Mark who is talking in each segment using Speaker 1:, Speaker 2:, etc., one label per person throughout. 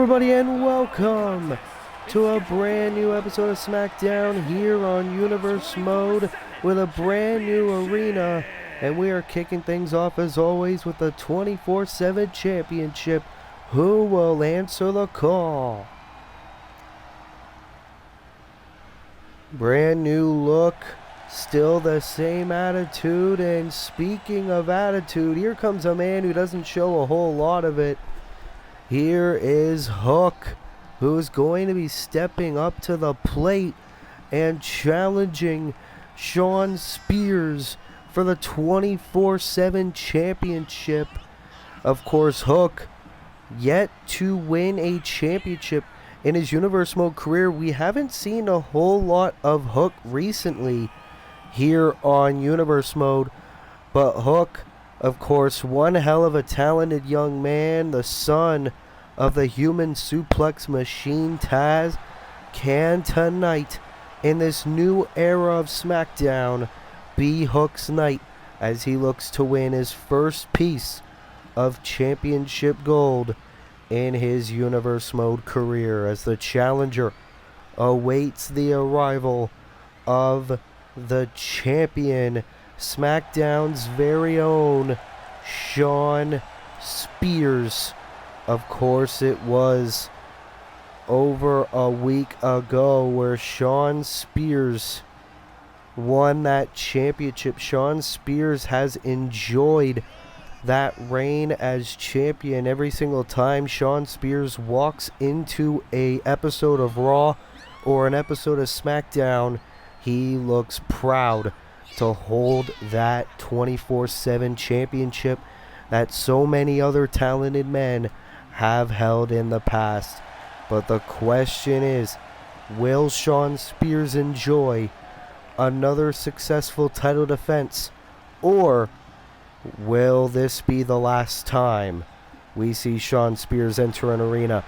Speaker 1: everybody, and welcome to a brand new episode of Smackdown here on Universe Mode with a brand new arena. And we are kicking things off as always with the 24/7 championship. Who will answer the call? Brand new look, still the same attitude. And speaking of attitude, here comes a man who doesn't show a whole lot of it. Here is Hook, who is going to be stepping up to the plate and challenging Shawn Spears for the 24/7 championship. Of course, Hook yet to win a championship in his Universe Mode career. We haven't seen a whole lot of Hook recently here on Universe Mode, but Hook, of course, one hell of a talented young man, the son of the human suplex machine Taz. Can tonight, in this new era of SmackDown, be Hook's night as he looks to win his first piece of championship gold in his Universe Mode career, as the challenger awaits the arrival of the champion, SmackDown's very own Shawn Spears. Of course, it was over a week ago where Shawn Spears won that championship. Shawn Spears has enjoyed that reign as champion every single time Shawn Spears walks into a episode of Raw or an episode of SmackDown. He looks proud to hold that 24/7 championship that so many other talented men have held in the past. But the question is, will Shawn Spears enjoy another successful title defense, or will this be the last time we see Shawn Spears enter an arena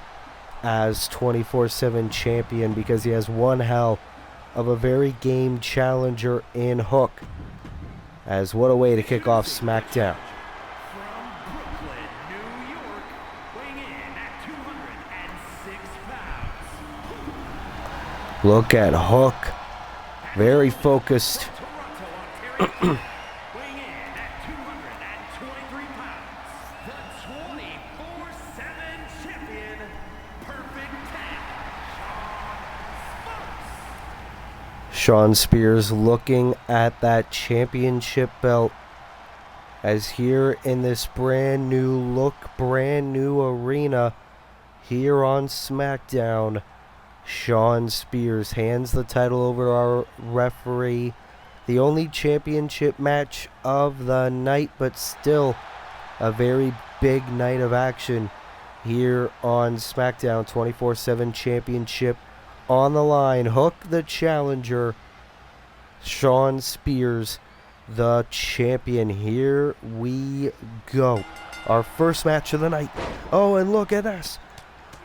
Speaker 1: as 24/7 champion, because he has one hell of a very game challenger in Hook? As what a way to kick off SmackDown. Look at Hook, very focused. Shawn Spears looking at that championship belt, as here in this brand new look, brand new arena here on SmackDown, Shawn Spears hands the title over to our referee. The only championship match of the night, but still a very big night of action here on SmackDown. 24/7 championship on the line. Hook the challenger, Shawn Spears the champion. Here we go. Our first match of the night. Oh, and look at this.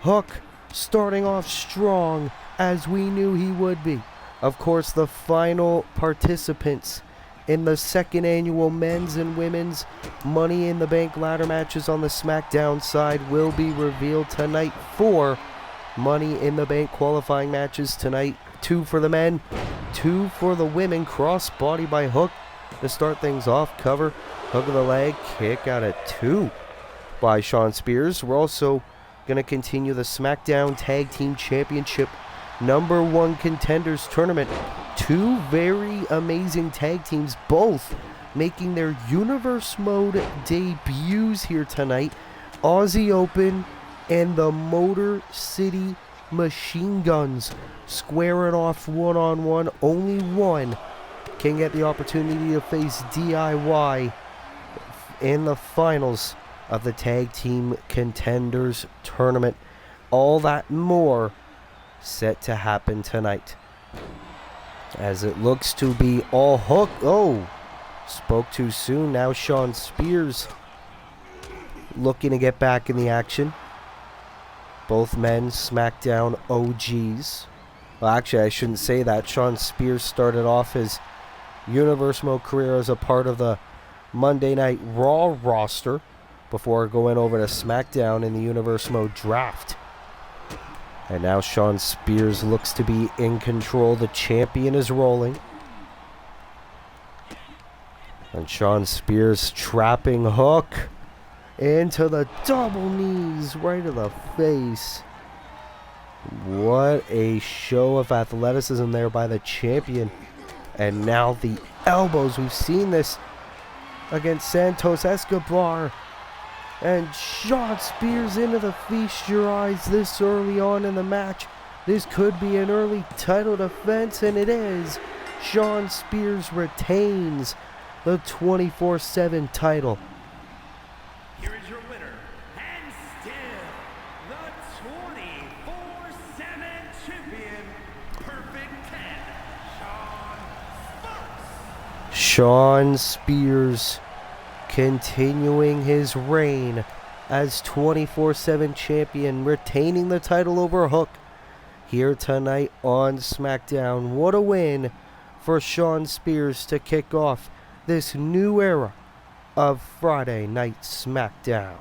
Speaker 1: Hook starting off strong, as we knew he would be. Of course, the final participants in the second annual men's and women's Money in the Bank ladder matches on the SmackDown side will be revealed tonight. 4 Money in the Bank qualifying matches tonight. 2 for the men, 2 for the women. Cross body by Hook to start things off. Cover, hook of the leg, kick out at 2 by Shawn Spears. We're also going to continue the SmackDown Tag Team Championship #1 Contenders Tournament. 2 very amazing tag teams, both making their Universe Mode debuts here tonight. Aussie Open and the Motor City Machine Guns squaring off one-on-one. Only one can get the opportunity to face DIY in the finals of the Tag Team Contenders Tournament. All that and more set to happen tonight, as it looks to be all Hook. Oh, spoke too soon. Now Shawn Spears looking to get back in the action. Both men SmackDown OGs. Well, actually, I shouldn't say that. Shawn Spears started off his Universe Mode career as a part of the Monday Night Raw roster before going over to SmackDown in the Universe Mode draft. And now Shawn Spears looks to be in control. The champion is rolling. And Shawn Spears trapping hook into the double knees right in the face. What a show of athleticism there by the champion. And now the elbows. We've seen this against Santos Escobar. And Shawn Spears into the feast your eyes this early on in the match. This could be an early title defense, and it is. Shawn Spears retains the 24/7 title.
Speaker 2: Here is your winner, and still the 24/7 champion, Perfect 10,
Speaker 1: Shawn Spears continuing his reign as 24/7 champion, retaining the title over Hook here tonight on Smackdown. What a win for Shawn Spears to kick off this new era of Friday Night Smackdown.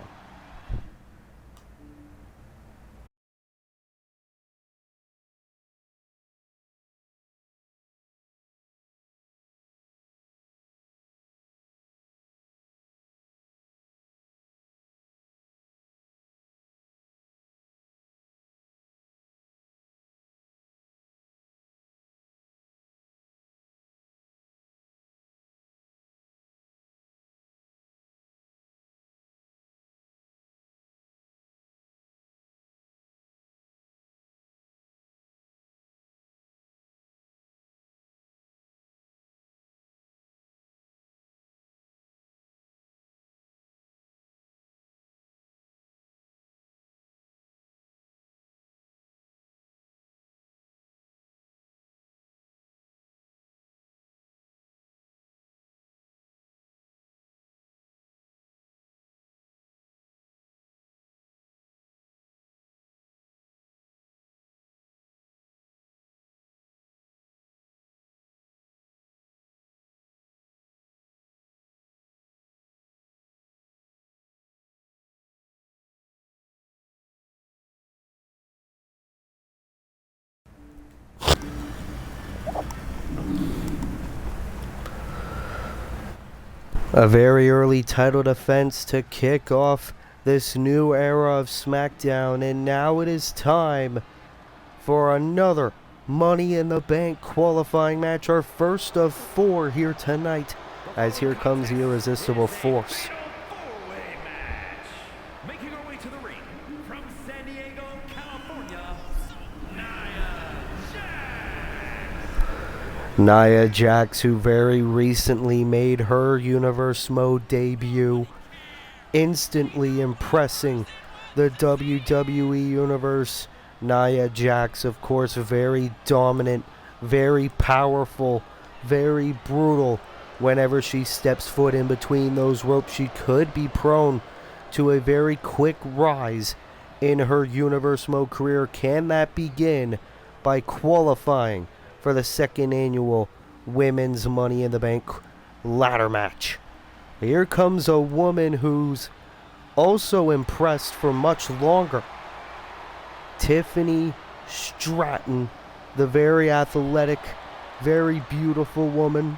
Speaker 1: A very early title defense to kick off this new era of SmackDown, and now it is time for another Money in the Bank qualifying match, our first of 4 here tonight, as here comes the Irresistible Force.
Speaker 2: four-way match. Making her way to the ring from San Diego, California,
Speaker 1: Nia Jax, who very recently made her Universe Mode debut, instantly impressing the WWE Universe. Nia Jax, of course, very dominant, very powerful, very brutal. Whenever she steps foot in between those ropes, she could be prone to a very quick rise in her Universe Mode career. Can that begin by qualifying for the second annual Women's Money in the Bank ladder match? Here comes a woman who's also impressed for much longer. Tiffany Stratton, the very athletic, very beautiful woman,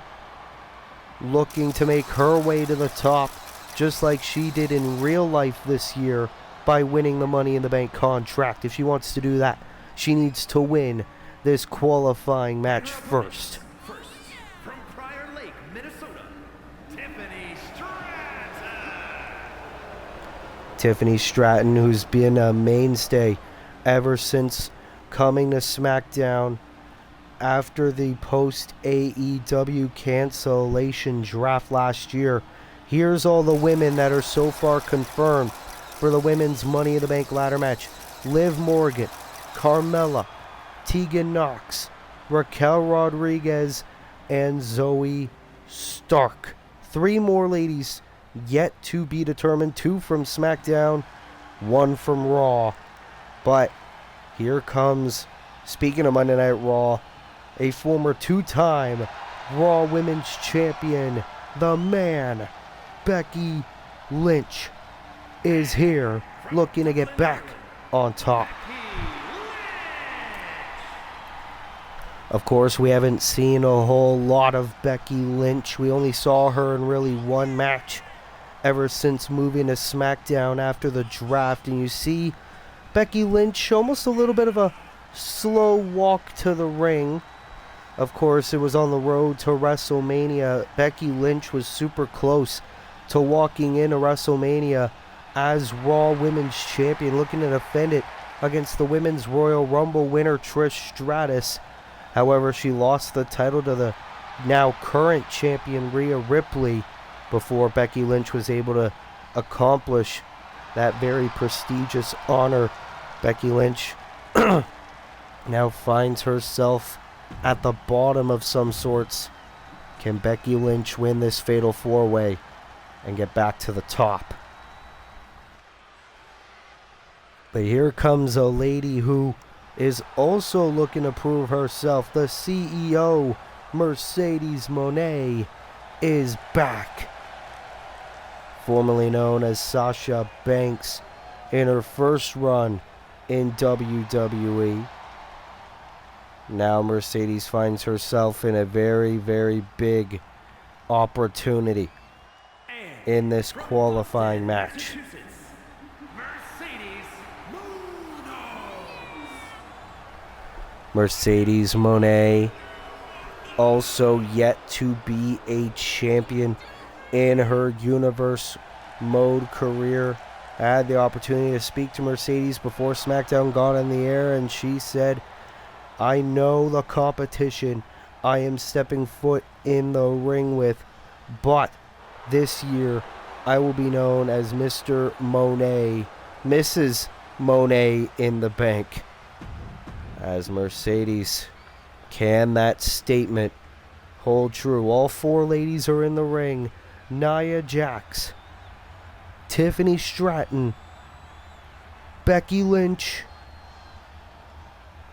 Speaker 1: looking to make her way to the top, just like she did in real life this year by winning the Money in the Bank contract. If she wants to do that, she needs to win this qualifying match first.
Speaker 2: First, from Prior Lake, Minnesota, Tiffany Stratton.
Speaker 1: Tiffany Stratton, who's been a mainstay ever since coming to SmackDown after the post-AEW cancellation draft last year. Here's all the women that are so far confirmed for the Women's Money in the Bank ladder match. Liv Morgan, Carmella, Tegan Knox, Raquel Rodriguez, and Zoe Stark. 3 more ladies yet to be determined. 2 from SmackDown, 1 from Raw. But here comes, speaking of Monday Night Raw, a former 2-time Raw Women's Champion, the man, Becky Lynch, is here looking to get back on top. Of course, we haven't seen a whole lot of Becky Lynch. We only saw her in really one match ever since moving to Smackdown after the draft. And you see Becky Lynch, almost a little bit of a slow walk to the ring. Of course, it was on the road to WrestleMania. Becky Lynch was super close to walking into WrestleMania as Raw Women's Champion, looking to defend it against the Women's Royal Rumble winner Trish Stratus. However, she lost the title to the now current champion Rhea Ripley before Becky Lynch was able to accomplish that very prestigious honor. Becky Lynch now finds herself at the bottom of some sorts. Can Becky Lynch win this fatal four-way and get back to the top? But here comes a lady who is also looking to prove herself. The CEO, Mercedes Moné, is back. Formerly known as Sasha Banks in her first run in WWE. Now Mercedes finds herself in a very, very big opportunity in this qualifying match. Mercedes Moné, also yet to be a champion in her Universe Mode career. I had the opportunity to speak to Mercedes before SmackDown got on the air, and she said, I know the competition I am stepping foot in the ring with, but this year I will be known as Mr. Moné, Mrs. Moné in the bank. As Mercedes, can that statement hold true? All four ladies are in the ring. Nia Jax, Tiffany Stratton, Becky Lynch,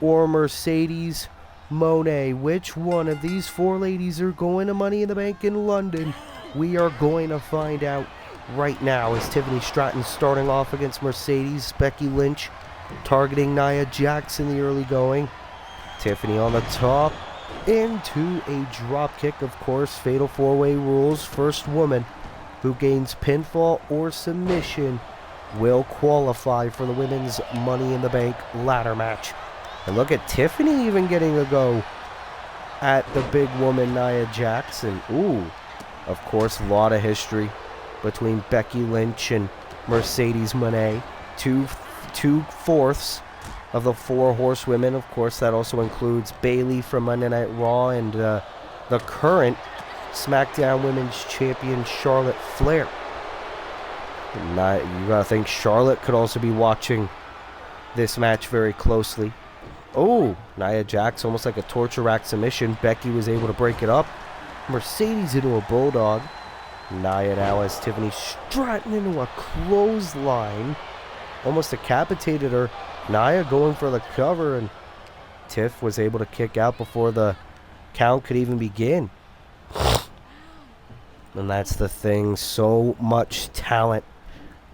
Speaker 1: or Mercedes Moné. Which one of these four ladies are going to Money in the Bank in London? We are going to find out right now, as Tiffany Stratton starting off against Mercedes. Becky Lynch targeting Nia Jax in the early going. Tiffany on the top into a drop kick. Of course, fatal four-way rules. First woman who gains pinfall or submission will qualify for the women's Money in the Bank ladder match. And look at Tiffany even getting a go at the big woman Nia Jax. And ooh, of course, a lot of history between Becky Lynch and Mercedes Moné. Two-fourths of the four horsewomen. Of course, that also includes Bayley from Monday Night Raw and the current SmackDown Women's Champion Charlotte Flair. You gotta think Charlotte could also be watching this match very closely. Oh, Nia Jax, almost like a torture rack submission. Becky was able to break it up. Mercedes into a bulldog. Nia now has Tiffany Stratton into a clothesline. Almost decapitated her. Nia going for the cover, and Tiff was able to kick out before the count could even begin. And that's the thing. So much talent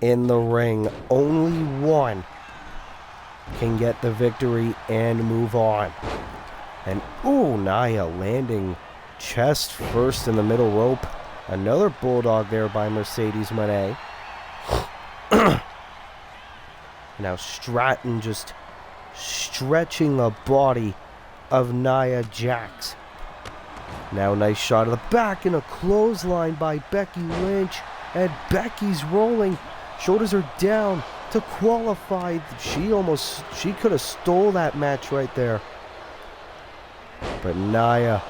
Speaker 1: in the ring. Only one can get the victory and move on. And ooh, Nia landing chest first in the middle rope. Another bulldog there by Mercedes Moné. Now Stratton just stretching the body of Nia Jax. Now nice shot of the back and a clothesline by Becky Lynch. And Becky's rolling. Shoulders are down to qualify. She could have stole that match right there. But Nia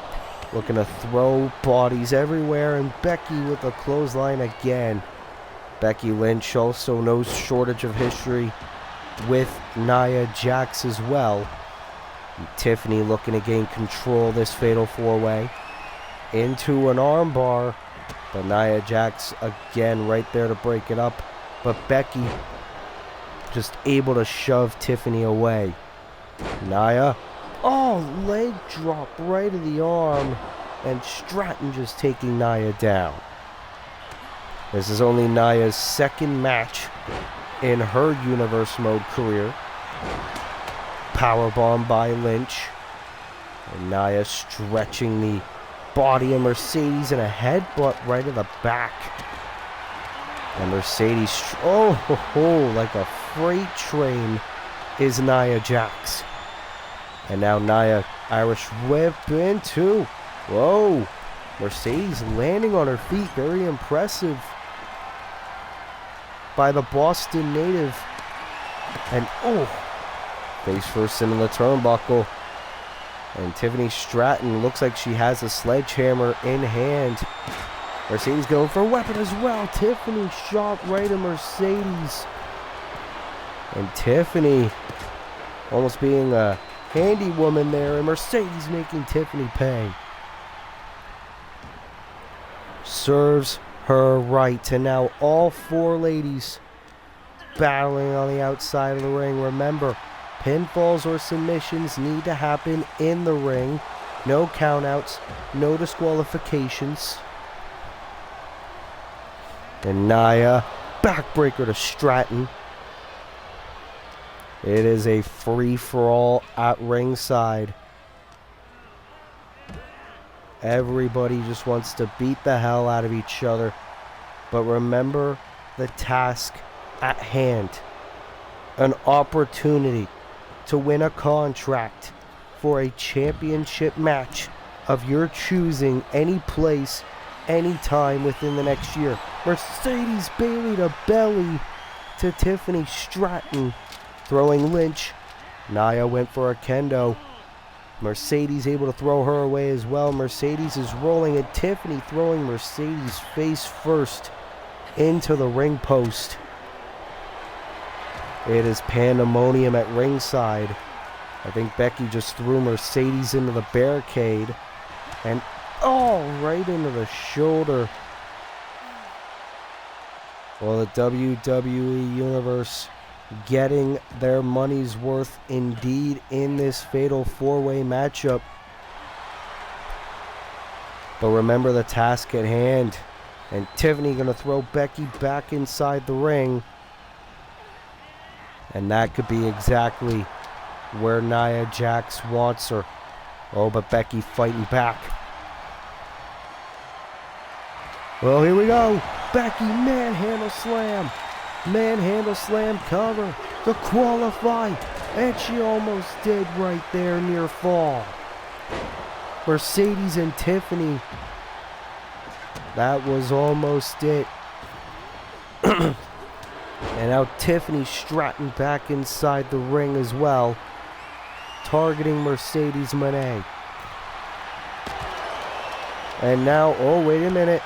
Speaker 1: looking to throw bodies everywhere. And Becky with a clothesline again. Becky Lynch also no shortage of history with Nia Jax as well. And Tiffany looking to gain control of this fatal four-way into an armbar, but Nia Jax again right there to break it up. But Becky just able to shove Tiffany away. Nia, oh, leg drop right of the arm, and Stratton just taking Nia down. This is only Nia's second match in her Universe Mode career. Powerbomb by Lynch. And Nia stretching the body of Mercedes in a headbutt right to the back. And Mercedes, like a freight train is Nia Jax. And now Nia, Irish whip into, whoa, Mercedes landing on her feet, very impressive by the Boston native. And face first into the turnbuckle. And Tiffany Stratton looks like she has a sledgehammer in hand. Mercedes going for a weapon as well. Tiffany shot right at Mercedes. And Tiffany almost being a handy woman there. And Mercedes making Tiffany pay. Serves her right. And now all four ladies battling on the outside of the ring. Remember, pinfalls or submissions need to happen in the ring. No countouts, no disqualifications. And Nia, backbreaker to Stratton. It is a free-for-all at ringside. Everybody just wants to beat the hell out of each other. But remember the task at hand. An opportunity to win a contract for a championship match of your choosing, any place, any time within the next year. Mercedes Bayley to belly to Tiffany Stratton, throwing Lynch. Nia went for a kendo. Mercedes able to throw her away as well. Mercedes is rolling, and Tiffany throwing Mercedes face first into the ring post. It is pandemonium at ringside. I think Becky just threw Mercedes into the barricade. And right into the shoulder. Well, the WWE Universe getting their money's worth indeed in this fatal four-way matchup. But remember the task at hand. And Tiffany going to throw Becky back inside the ring. And that could be exactly where Nia Jax wants her. Oh, but Becky fighting back. Well, here we go. Becky manhandle slam. Manhandle slam cover to qualify. And she almost did right there near fall. Mercedes and Tiffany. That was almost it. And now Tiffany Stratton back inside the ring as well, targeting Mercedes Moné. And now, wait a minute.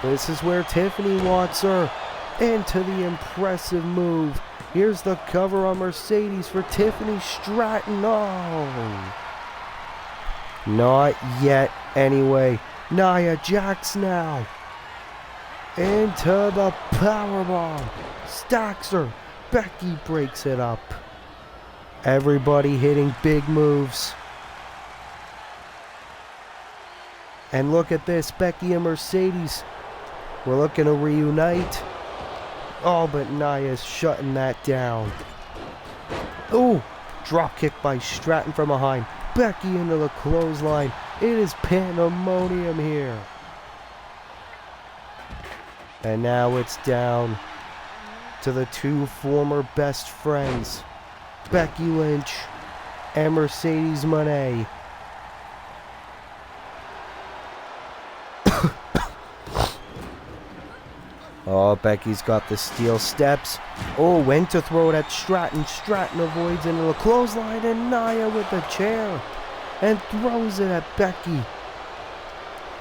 Speaker 1: This is where Tiffany wants her. Into the impressive move. Here's the cover on Mercedes for Tiffany Stratton. Oh. Not yet anyway. Nia Jax now. Into the powerbomb. Stacks her. Becky breaks it up. Everybody hitting big moves. And look at this. Becky and Mercedes. We're looking to reunite. Oh, but Nia's shutting that down. Oh, drop kick by Stratton from behind. Becky into the clothesline. It is pandemonium here. And now it's down to the two former best friends, Becky Lynch and Mercedes Moné. Oh, Becky's got the steel steps. Oh, went to throw it at Stratton. Stratton avoids into the clothesline, and Nia with the chair and throws it at Becky.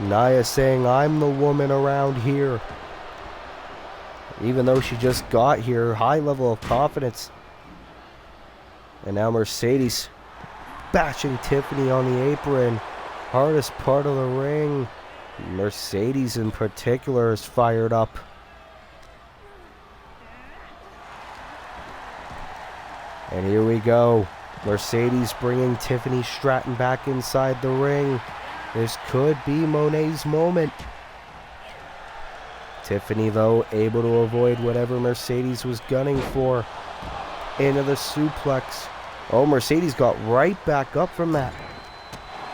Speaker 1: Nia saying, I'm the woman around here. Even though she just got here, high level of confidence. And now Mercedes bashing Tiffany on the apron. Hardest part of the ring. Mercedes in particular is fired up. And here we go. Mercedes bringing Tiffany Stratton back inside the ring. This could be Moné's moment. Tiffany, though, able to avoid whatever Mercedes was gunning for. Into the suplex. Oh, Mercedes got right back up from that.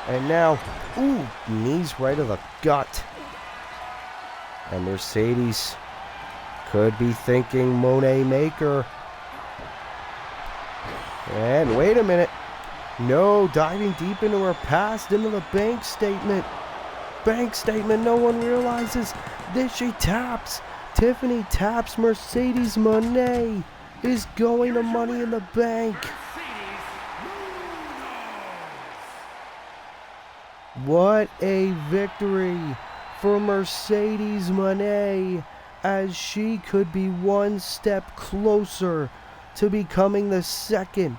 Speaker 1: And now, ooh, knees right to the gut. And Mercedes could be thinking Monet Maker. And wait a minute. No, diving deep into her past, into the bank statement. Bank statement, no one realizes this. She taps. Tiffany taps. Mercedes Monet is going to Money in the Bank. What a victory for Mercedes Monet, as she could be one step closer to becoming the second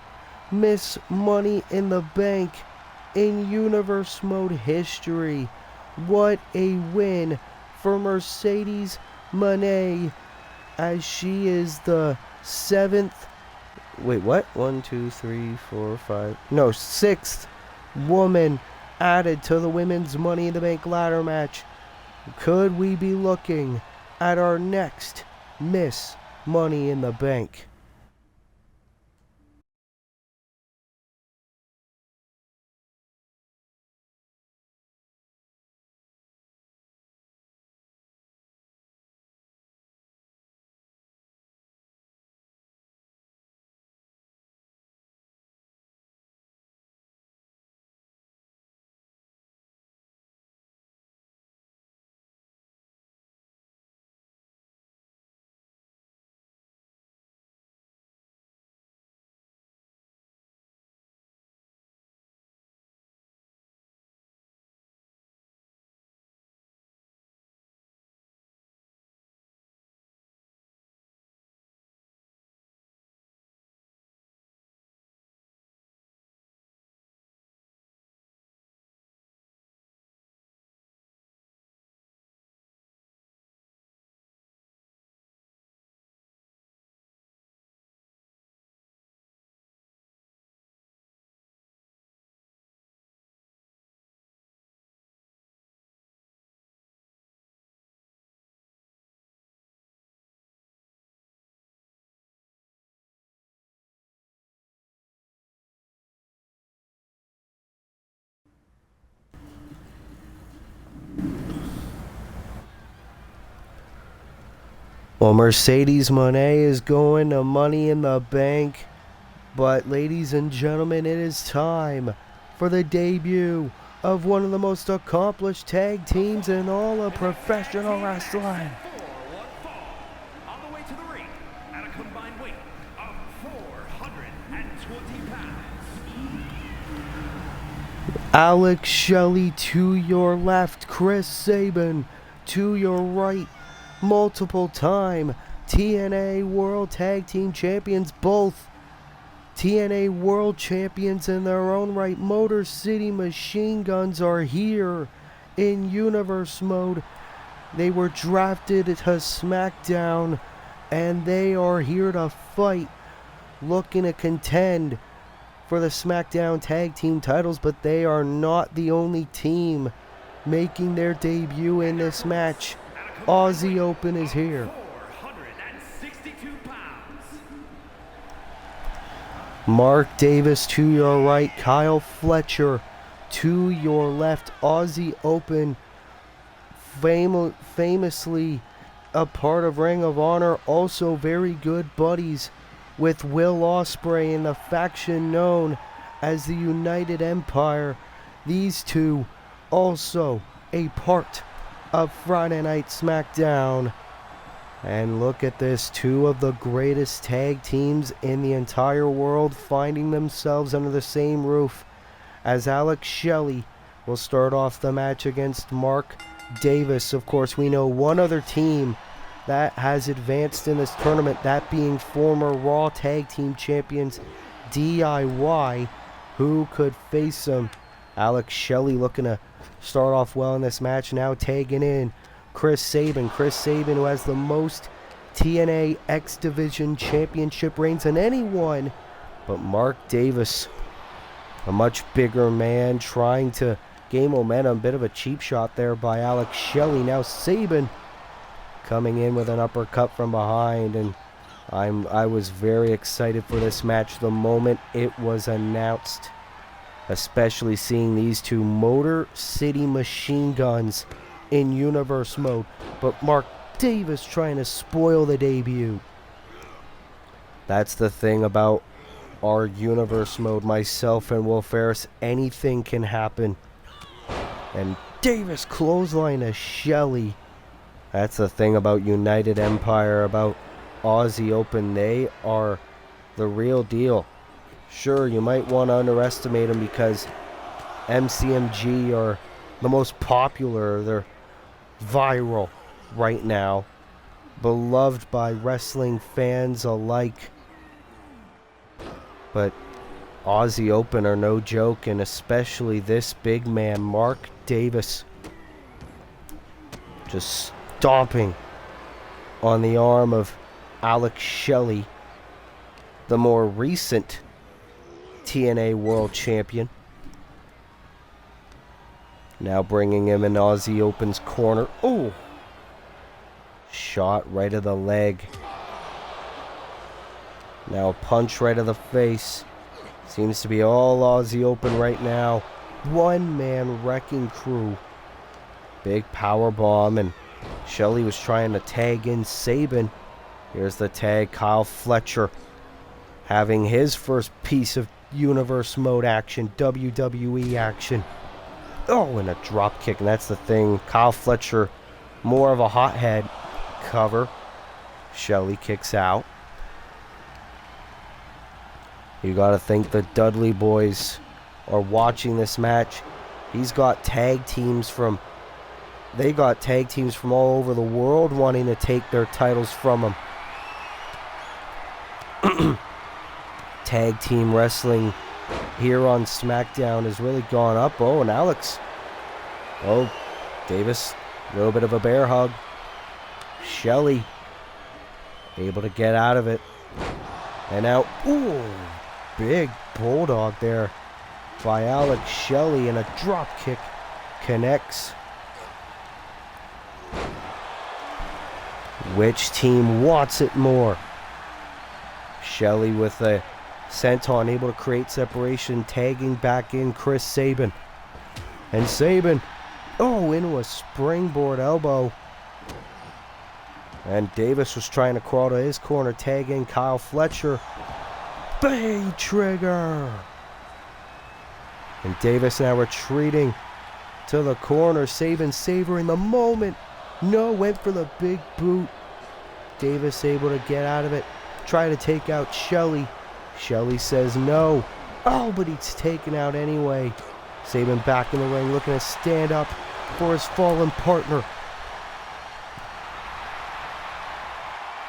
Speaker 1: Miss Money in the Bank in Universe Mode history. What a win for Mercedes Monet, as she is the sixth woman added to the Women's Money in the Bank ladder match. Could we be looking at our next Miss Money in the Bank? Well, Mercedes Monet is going to Money in the Bank. But ladies and gentlemen, it is time for the debut of one of the most accomplished tag teams in all of professional wrestling.
Speaker 2: On the way to the ring at a combined weight of 420 pounds.
Speaker 1: Alex Shelley to your left, Chris Sabin to your right. Multiple time TNA World Tag Team Champions, both TNA World Champions in their own right. Motor City Machine Guns are here in Universe Mode. They were drafted to Smackdown, and they are here to fight, looking to contend for the Smackdown Tag Team titles, but they are not the only team making their debut in this match. Aussie Open is here.
Speaker 2: 462 pounds.
Speaker 1: Mark Davis to your right, Kyle Fletcher to your left. Aussie Open, famously a part of Ring of Honor, also very good buddies with Will Ospreay in the faction known as the United Empire. These two also a part of Friday Night Smackdown. And look at this, two of the greatest tag teams in the entire world finding themselves under the same roof, as Alex Shelley will start off the match against Mark Davis. Of course, we know one other team that has advanced in this tournament, that being former Raw Tag Team Champions DIY, who could face them. Alex Shelley looking to start off well in this match, now tagging in Chris Sabin. Chris Sabin, who has the most TNA X Division Championship reigns than anyone. But Mark Davis, a much bigger man, trying to gain momentum. Bit of a cheap shot there by Alex Shelley. Now Sabin coming in with an uppercut from behind. And I was very excited for this match the moment it was announced. especially seeing these two Motor City Machine Guns in universe mode. But Mark Davis trying to spoil the debut. That's the thing about our universe mode, myself and Will Ferris. Anything can happen. And Davis clothesline to Shelley. That's the thing about United Empire, about Aussie Open. They are the real deal. Sure, you might want to underestimate them because MCMG are the most popular. They're viral right now, beloved by wrestling fans alike. But Aussie Open are no joke, and especially this big man, Mark Davis, just stomping on the arm of Alex Shelley, the more recent TNA World Champion. Now bringing him in Aussie Open's corner. Oh! Shot right of the leg. Now a punch right of the face. Seems to be all Aussie Open right now. One-man wrecking crew. Big power bomb, and Shelley was trying to tag in Sabin. Here's the tag. Kyle Fletcher having his first piece of universe mode action, WWE action. Oh, and a drop kick, and that's the thing. Kyle Fletcher, more of a hothead. Cover. Shelley kicks out. You gotta think the Dudley boys are watching this match. They got tag teams from all over the world wanting to take their titles from him. Tag team wrestling here on SmackDown has really gone up. Oh, and Alex. Oh, Davis, a little bit of a bear hug. Shelley able to get out of it. And now, ooh, big bulldog there by Alex Shelley, and a drop kick connects. Which team wants it more? Shelley with a senton, able to create separation, tagging back in Chris Sabin. And Sabin, oh, into a springboard elbow. And Davis was trying to crawl to his corner, tagging Kyle Fletcher. Bay trigger. And Davis now retreating to the corner. Sabin savoring the moment. No, went for the big boot. Davis able to get out of it. Try to take out Shelley. Shelley says no. Oh, but he's taken out anyway. Sabin back in the ring, looking to stand up for his fallen partner.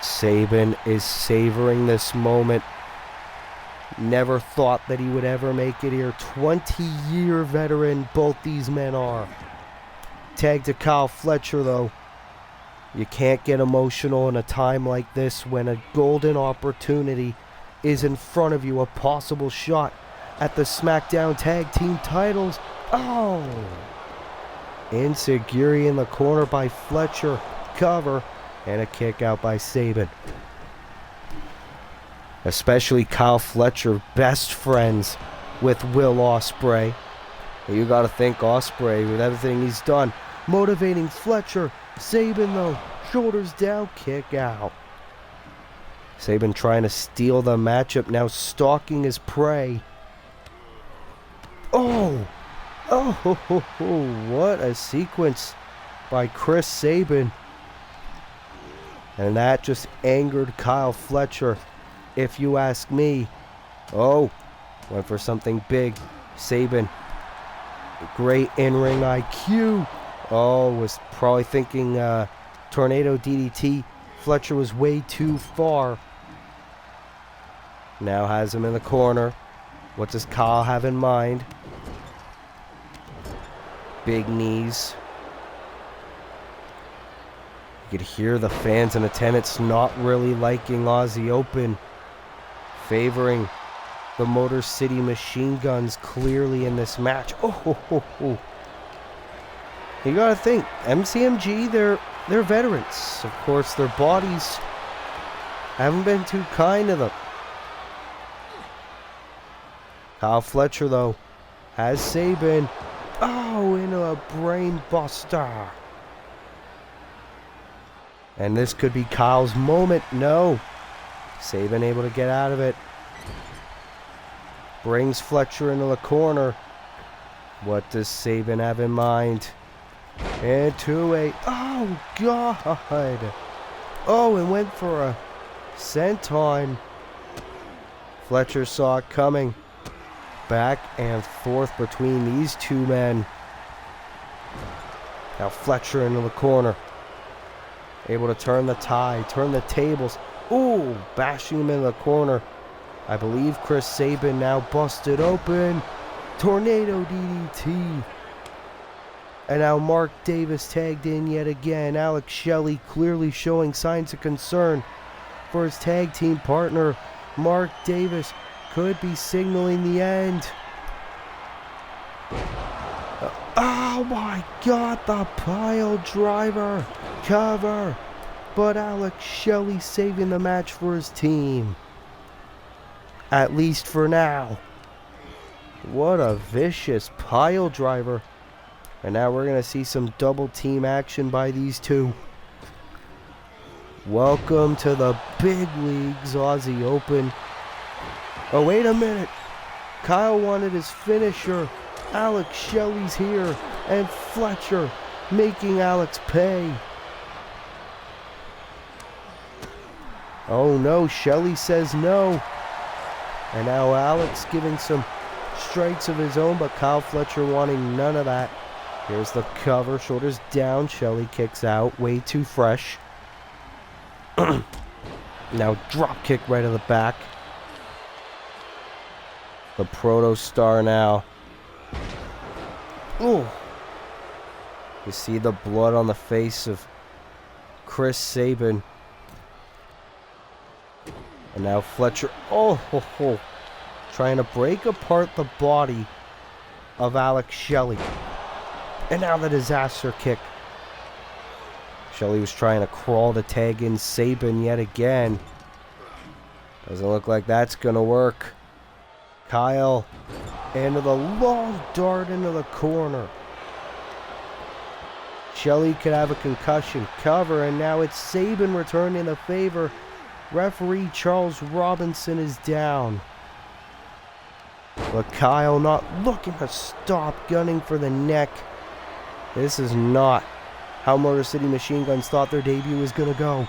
Speaker 1: Sabin is savoring this moment. Never thought that he would ever make it here. 20-year veteran, both these men are. Tag to Kyle Fletcher, though. You can't get emotional in a time like this when a golden opportunity is in front of you. A possible shot at the SmackDown Tag Team titles. Oh! Insecurity in the corner by Fletcher. Cover. And a kick out by Sabin. Especially Kyle Fletcher, best friends with Will Ospreay. You got to think Ospreay, with everything he's done, motivating Fletcher. Sabin, though, shoulders down, kick out. Sabin trying to steal the matchup, now stalking his prey. Oh! Oh, what a sequence by Chris Sabin. And that just angered Kyle Fletcher, if you ask me. Oh, went for something big. Sabin, great in-ring IQ. Oh, was probably thinking tornado DDT. Fletcher was way too far. Now has him in the corner. What does Kyle have in mind? Big knees. You could hear the fans in attendance not really liking Aussie Open, favoring the Motor City Machine Guns clearly in this match. Oh. You gotta think, MCMG, they're veterans. Of course, their bodies haven't been too kind to them. Kyle Fletcher, though, Has Sabin. Oh, into a brain buster. And this could be Kyle's moment. No. Sabin able to get out of it. Brings Fletcher into the corner. What does Sabin have in mind? Into a... Oh, God. Oh, and went for a senton. Fletcher saw it coming. Back and forth between these two men. Now Fletcher into the corner. Able to turn the tide, turn the tables. Ooh, bashing him in the corner. I believe Chris Sabin now busted open. Tornado DDT. And now Mark Davis tagged in yet again. Alex Shelley clearly showing signs of concern for his tag team partner. Mark Davis could be signaling the end. Oh my God, the pile driver cover. But Alex Shelley saving the match for his team. At least for now. What a vicious pile driver. And now we're going to see some double team action by these two. Welcome to the big leagues, Aussie Open. Oh, wait a minute. Kyle wanted his finisher. Alex Shelley's here. And Fletcher making Alex pay. Oh no, Shelley says no. And now Alex giving some strikes of his own, but Kyle Fletcher wanting none of that. Here's the cover, shoulders down. Shelley kicks out, way too fresh. Now drop kick right to the back. The Proto Star now. Ooh. You see the blood on the face of Chris Sabin. And now Fletcher, trying to break apart the body of Alex Shelley. And now the disaster kick. Shelley was trying to crawl to tag in Sabin yet again. Doesn't look like that's going to work. Kyle into the long dart into the corner. Shelley could have a concussion cover, and now it's Sabin returning the favor. Referee Charles Robinson is down. But Kyle not looking to stop, gunning for the neck. This is not how Motor City Machine Guns thought their debut was going to go.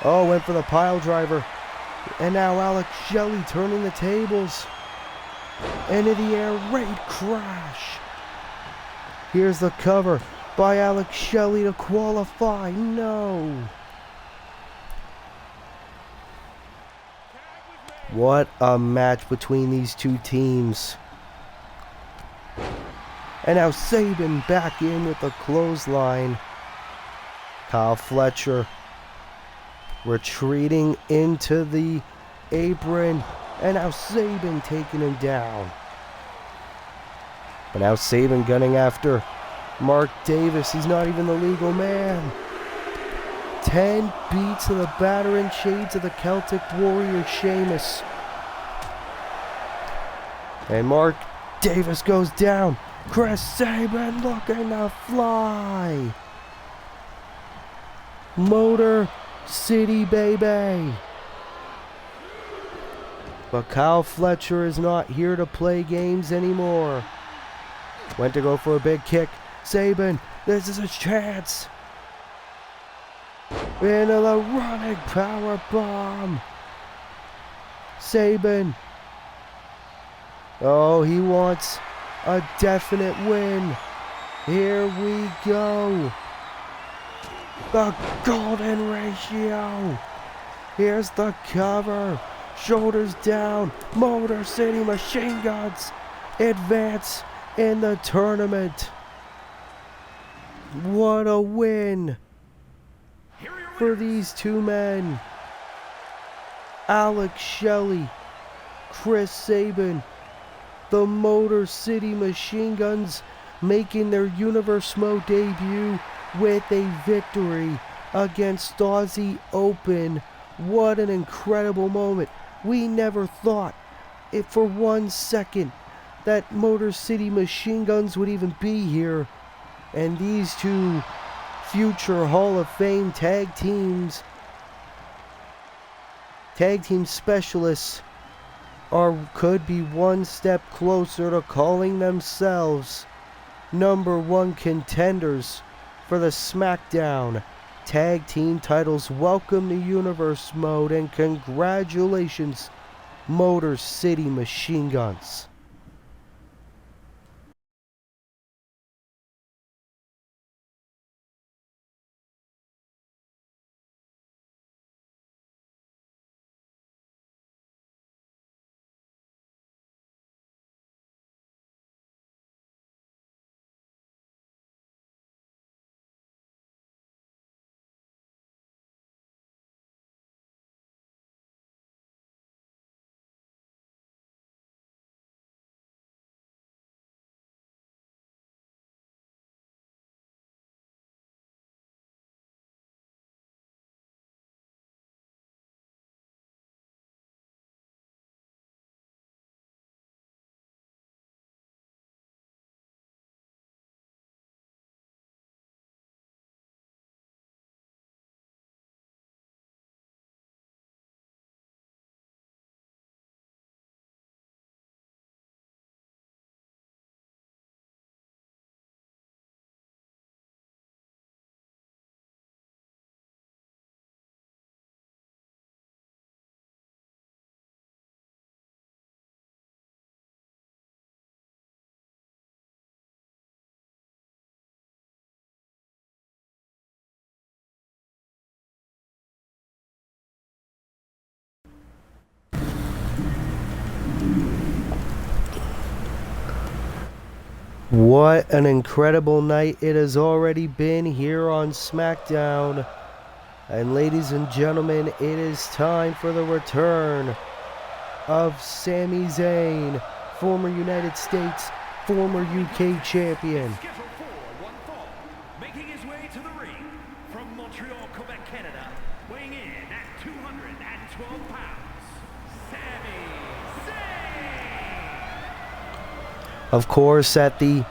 Speaker 1: Oh, went for the pile driver. And now Alex Shelley turning the tables. Into the air raid crash. Here's the cover by Alex Shelley to qualify. No. What a match between these two teams. And now Sabin back in with the clothesline. Kyle Fletcher retreating into the apron. And now Sabin taking him down. But now Sabin gunning after Mark Davis. He's not even the legal man. 10 beats of the battering shades of the Celtic Warrior Sheamus. And Mark Davis goes down. Chris Sabin looking to fly. Motor City, baby. But Kyle Fletcher is not here to play games anymore. Went to go for a big kick. Sabin, this is a chance. Into the running power bomb. Sabin. Oh, he wants a definite win. Here we go. The golden ratio. Here's the cover. Shoulders down. Motor City Machine Guns advance in the tournament. What a win for these two men. Alex Shelley, Chris Sabin, the Motor City Machine Guns making their Universe Mo debut with a victory against Aussie Open. What an incredible moment. We never thought it for 1 second that Motor City Machine Guns would even be here. And these two future Hall of Fame tag team specialists could be one step closer to calling themselves #1 contenders for the Smackdown tag team titles. Welcome to Universe Mode, and congratulations, Motor City Machine Guns. What an incredible night it has already been here on Smackdown. And ladies and gentlemen, it is time for the return of Sami Zayn, former United States, former UK champion.
Speaker 2: Scheduled for one fall, making his way to the ring from Montreal, Quebec, Canada, weighing in at 212 pounds, Sami Zayn.
Speaker 1: Of course, at the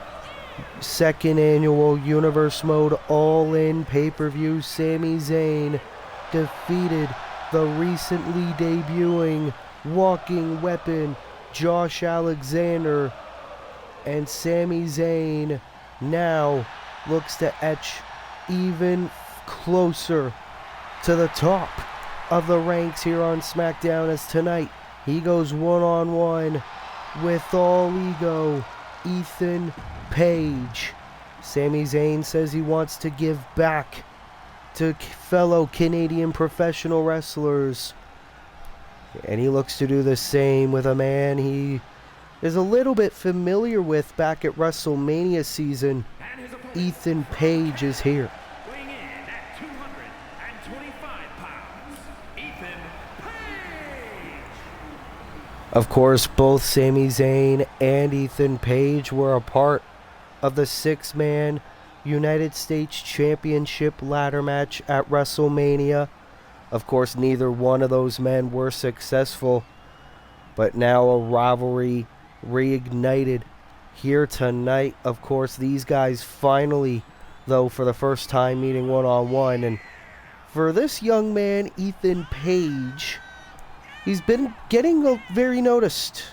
Speaker 1: second annual Universe Mode All-In pay-per-view, Sami Zayn defeated the recently debuting Walking Weapon, Josh Alexander, and Sami Zayn now looks to etch even closer to the top of the ranks here on SmackDown, as tonight he goes one-on-one with All Ego, Ethan Page. Sami Zayn says he wants to give back to fellow Canadian professional wrestlers, and he looks to do the same with a man he is a little bit familiar with back at WrestleMania season. Ethan Page is here.
Speaker 2: Weighing in at 225 pounds, Ethan Page.
Speaker 1: Of course, both Sami Zayn and Ethan Page were a part of the 6-man United States Championship ladder match at WrestleMania. Of course, neither one of those men were successful, but now a rivalry reignited here tonight. Of course, these guys finally, though, for the first time meeting one-on-one. And for this young man, Ethan Page, he's been getting very noticed.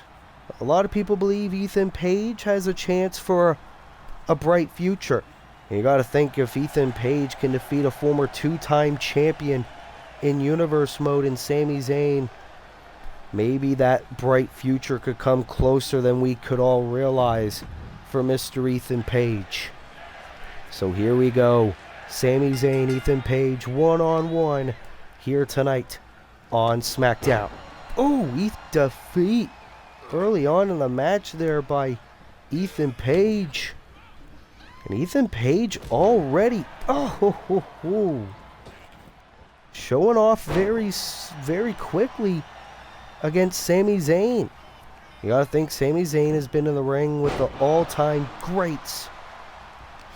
Speaker 1: A lot of people believe Ethan Page has a chance for a bright future. And you got to think, if Ethan Page can defeat a former 2-time champion in Universe Mode in Sami Zayn, maybe that bright future could come closer than we could all realize for Mr. Ethan Page. So here we go. Sami Zayn, Ethan Page, one-on-one here tonight on SmackDown. Oh, defeat early on in the match there by Ethan Page. And Ethan Page already, showing off very quickly against Sami Zayn. You gotta think Sami Zayn has been in the ring with the all-time greats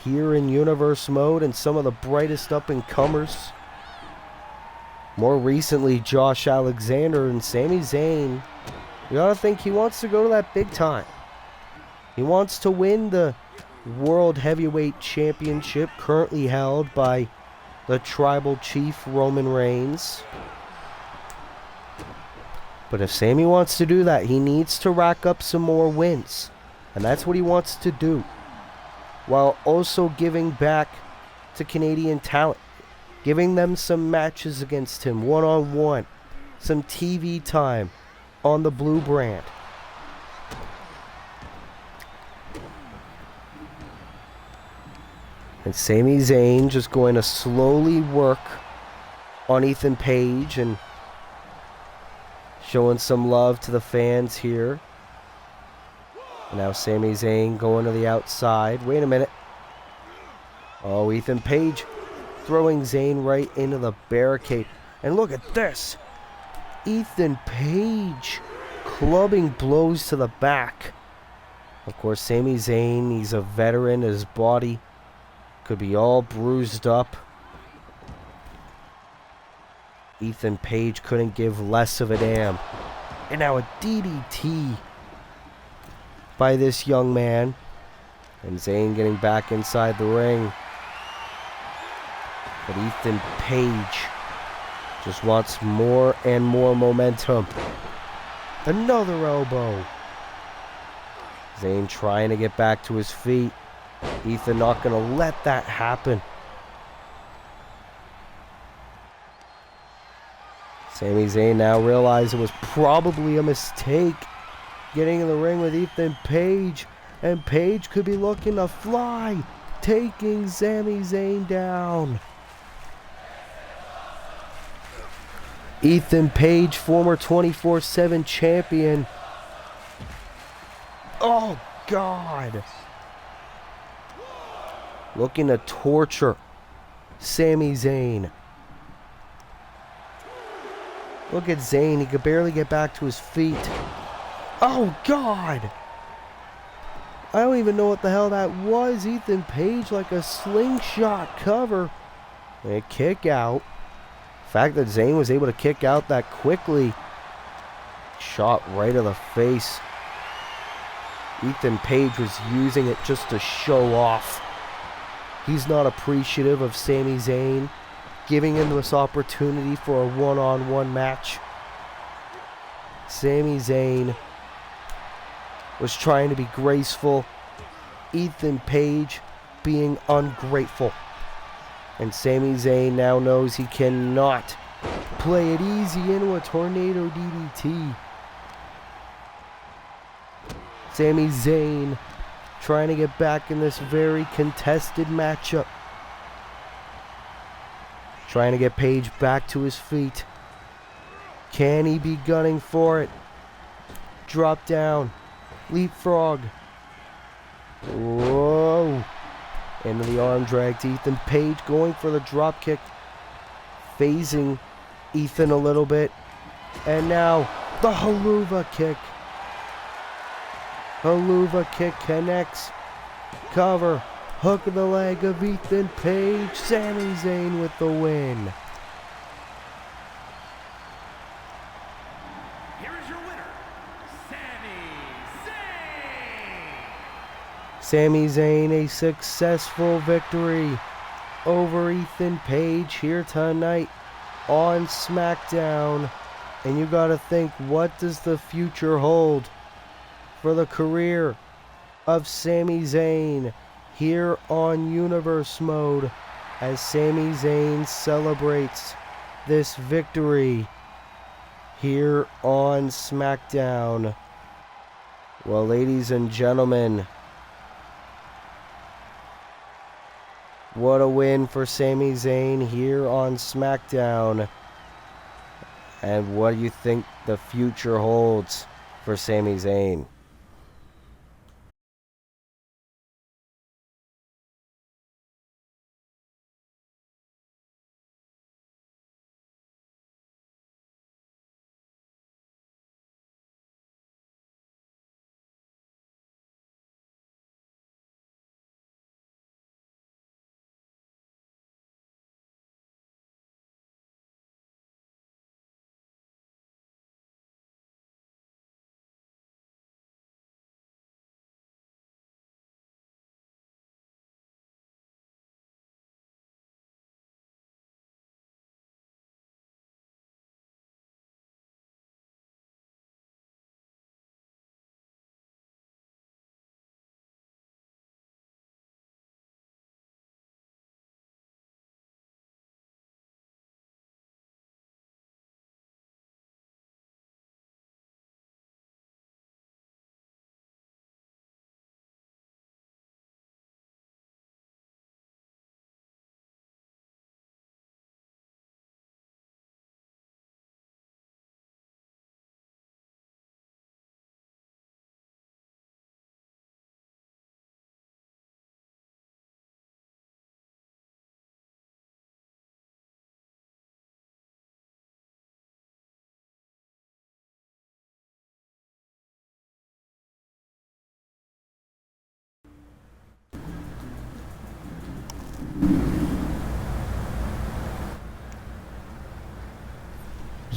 Speaker 1: here in Universe Mode and some of the brightest up-and-comers. More recently, Josh Alexander, and Sami Zayn, you gotta think he wants to go to that big time. He wants to win the World Heavyweight Championship currently held by the Tribal Chief Roman Reigns. But if Sami wants to do that, he needs to rack up some more wins. And that's what he wants to do, while also giving back to Canadian talent, giving them some matches against him one-on-one, some TV time on the Blue brand. And Sami Zayn just going to slowly work on Ethan Page and showing some love to the fans here. And now Sami Zayn going to the outside. Wait a minute. Oh, Ethan Page throwing Zayn right into the barricade. And look at this. Ethan Page clubbing blows to the back. Of course, Sami Zayn, he's a veteran. His body could be all bruised up. Ethan Page couldn't give less of a damn. And now a DDT by this young man. And Zayn getting back inside the ring. But Ethan Page just wants more and more momentum. Another elbow. Zayn trying to get back to his feet. Ethan not going to let that happen. Sami Zayn now realized it was probably a mistake getting in the ring with Ethan Page. And Page could be looking to fly, taking Sami Zayn down. Ethan Page, former 24/7 champion. Oh, God. Looking to torture Sami Zayn. Look at Zayn. He could barely get back to his feet. Oh, God. I don't even know what the hell that was. Ethan Page like a slingshot cover. And a kick out. The fact that Zayn was able to kick out that quickly. Shot right to the face. Ethan Page was using it just to show off. He's not appreciative of Sami Zayn giving him this opportunity for a one-on-one match. Sami Zayn was trying to be graceful. Ethan Page being ungrateful. And Sami Zayn now knows he cannot play it easy into a tornado DDT. Sami Zayn trying to get back in this very contested matchup. Trying to get Page back to his feet. Can he be gunning for it? Drop down. Leapfrog. Whoa. Into the arm drag to Ethan Page going for the drop kick. Phasing Ethan a little bit. And now the haluva kick. Haluva kick connects. Cover. Hook of the leg of Ethan Page. Sami Zayn with the win.
Speaker 2: Here is your winner, Sami Zayn.
Speaker 1: Sami Zayn, a successful victory over Ethan Page here tonight on SmackDown. And you gotta think, what does the future hold for the career of Sami Zayn here on Universe Mode as Sami Zayn celebrates this victory here on SmackDown? Well, ladies and gentlemen, what a win for Sami Zayn here on SmackDown. And what do you think the future holds for Sami Zayn?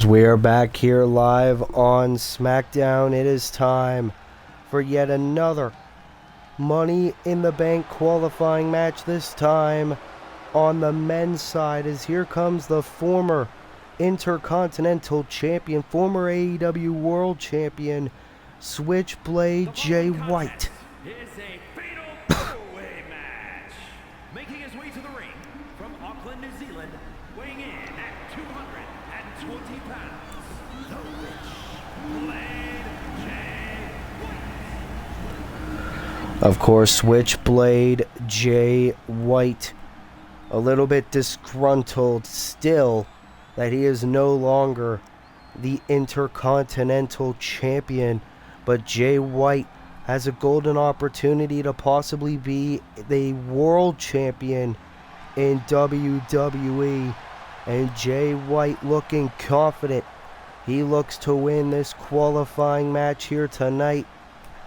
Speaker 1: We are back here live on Smackdown. It is time for yet another Money in the Bank qualifying match, this time on the men's side, as here comes the former Intercontinental Champion, former AEW World Champion, Switchblade Jay White.
Speaker 2: Is a fatal four-way match. Making his way to the ring from Auckland, New Zealand, weighing in at 220 pounds, the Switchblade Jay White.
Speaker 1: Of course, Switchblade Jay White, a little bit disgruntled still that he is no longer the Intercontinental Champion, but Jay White has a golden opportunity to possibly be the World Champion in WWE, and Jay White looking confident. He looks to win this qualifying match here tonight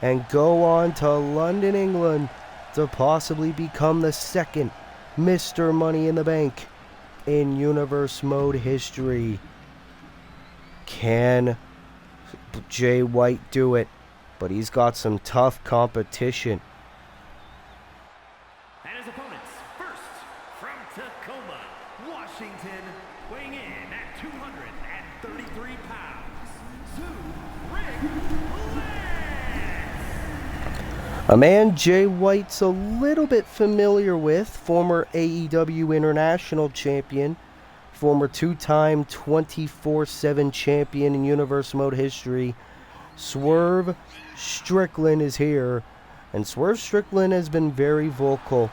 Speaker 1: and go on to London, England to possibly become the second Mr. Money in the Bank in Universe Mode history. Can Jay White do it? But he's got some tough competition.
Speaker 2: And his opponents, first from Tacoma, Washington, weighing in at 233 pounds, Rick Lance.
Speaker 1: A man Jay White's a little bit familiar with, former AEW International Champion, former two-time 24/7 champion in Universe Mode history. Swerve Strickland is here, and Swerve Strickland has been very vocal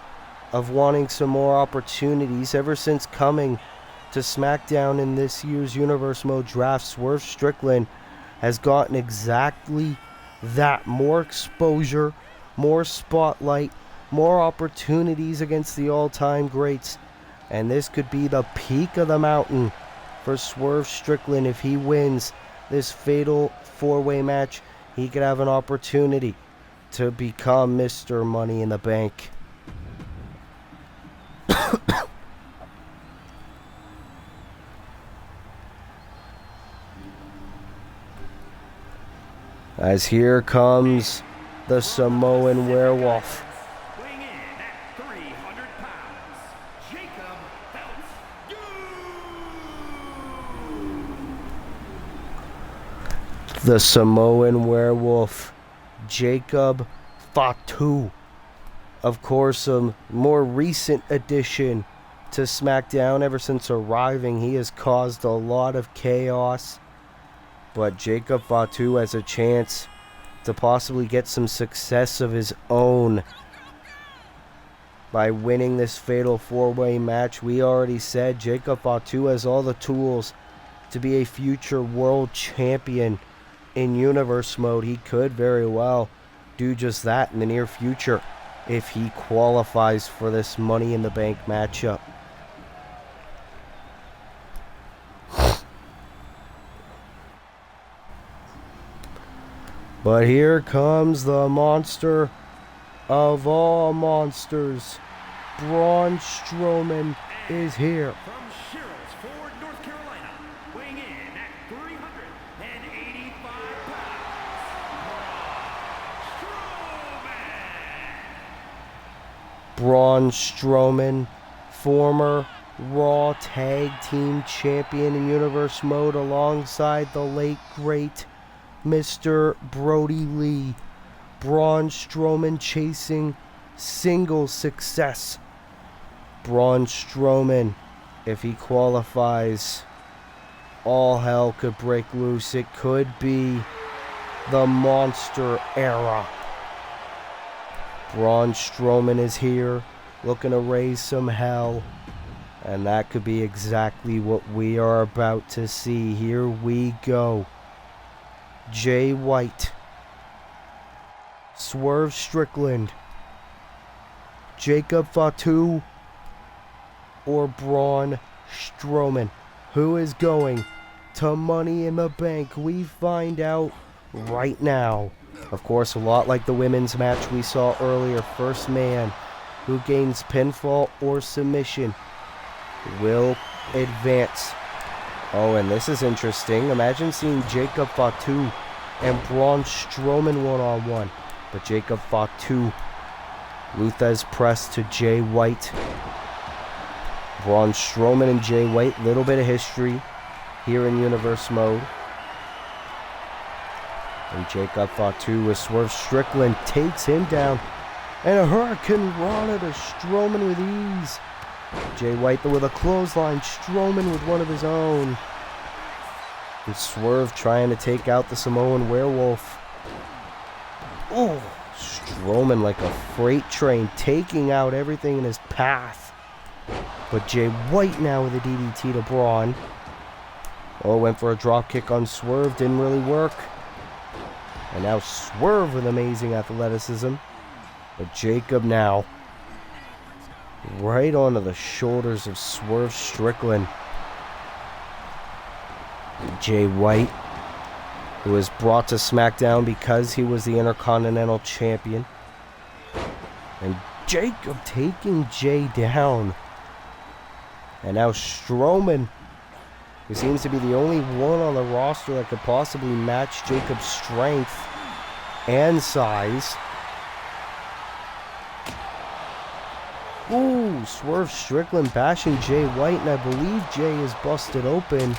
Speaker 1: of wanting some more opportunities ever since coming to SmackDown in this year's Universe Mode draft. Swerve Strickland has gotten exactly that: more exposure, more spotlight, more opportunities against the all-time greats, and this could be the peak of the mountain for Swerve Strickland. If he wins this fatal four-way match, he could have an opportunity to become Mr. Money in the Bank. As here comes the Samoan Werewolf.
Speaker 2: Weighing in at 300 pounds, Jacob Felt.
Speaker 1: The Samoan Werewolf, Jacob Fatu. Of course, a more recent addition to SmackDown. Ever since arriving, he has caused a lot of chaos. But Jacob Fatu has a chance to possibly get some success of his own by winning this fatal four-way match. We already said Jacob Fatu has all the tools to be a future world champion in Universe Mode. He could very well do just that in the near future if he qualifies for this Money in the Bank matchup. But here comes the monster of all monsters. Braun Strowman is here.
Speaker 2: From Sherrills Ford, North Carolina, weighing in at 385 pounds,
Speaker 1: Braun Strowman, former Raw Tag Team Champion in Universe Mode alongside the late great Mr. Brody Lee. Braun Strowman chasing single success. Braun Strowman, if he qualifies, all hell could break loose. It could be the monster era. Braun Strowman is here, looking to raise some hell, and that could be exactly what we are about to see. Here we go. Jay White, Swerve Strickland, Jacob Fatu, or Braun Strowman. Who is going to Money in the Bank? We find out right now. Of course, a lot like the women's match we saw earlier. First man who gains pinfall or submission will advance Oh, and this is interesting. Imagine seeing Jacob Fatu and Braun Strowman one-on-one. But Jacob Fatu, Luthez press to Jay White. Braun Strowman and Jay White, little bit of history here in Universe mode. And Jacob Fatu with Swerve Strickland takes him down. And a Hurricane Rana to Strowman with ease. Jay White with a clothesline, Strowman with one of his own. And Swerve trying to take out the Samoan Werewolf. Oh, Strowman like a freight train, taking out everything in his path. But Jay White now with a DDT to Braun. Oh, went for a drop kick on Swerve, didn't really work. And now Swerve with amazing athleticism. But Jacob now right onto the shoulders of Swerve Strickland. Jay White, who was brought to Smackdown because he was the Intercontinental Champion. And Jacob taking Jay down. And now Strowman, who seems to be the only one on the roster that could possibly match Jacob's strength and size. Ooh, Swerve Strickland bashing Jay White, and I believe Jay is busted open.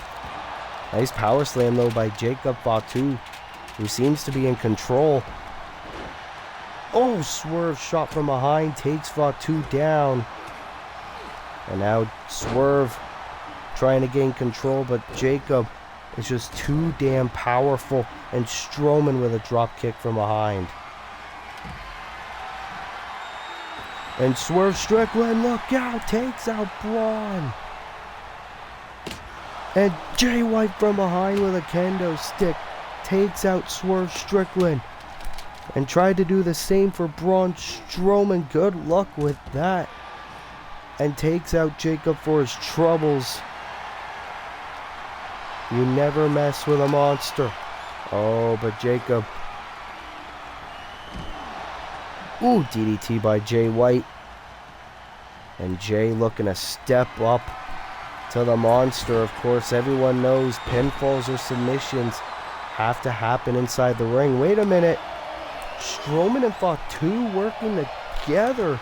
Speaker 1: Nice power slam though by Jacob Fatu, who seems to be in control. Oh, Swerve shot from behind, takes Fatu down. And now Swerve trying to gain control, but Jacob is just too damn powerful. And Strowman with a drop kick from behind. And Swerve Strickland, look out, takes out Braun. And Jay White from behind with a kendo stick takes out Swerve Strickland. And tried to do the same for Braun Strowman. Good luck with that. And takes out Jacob for his troubles. You never mess with a monster. Oh, but Jacob. Ooh, DDT by Jay White. And Jay looking to step up to the monster. Of course, everyone knows pinfalls or submissions have to happen inside the ring. Wait a minute. Strowman and Fatu working together.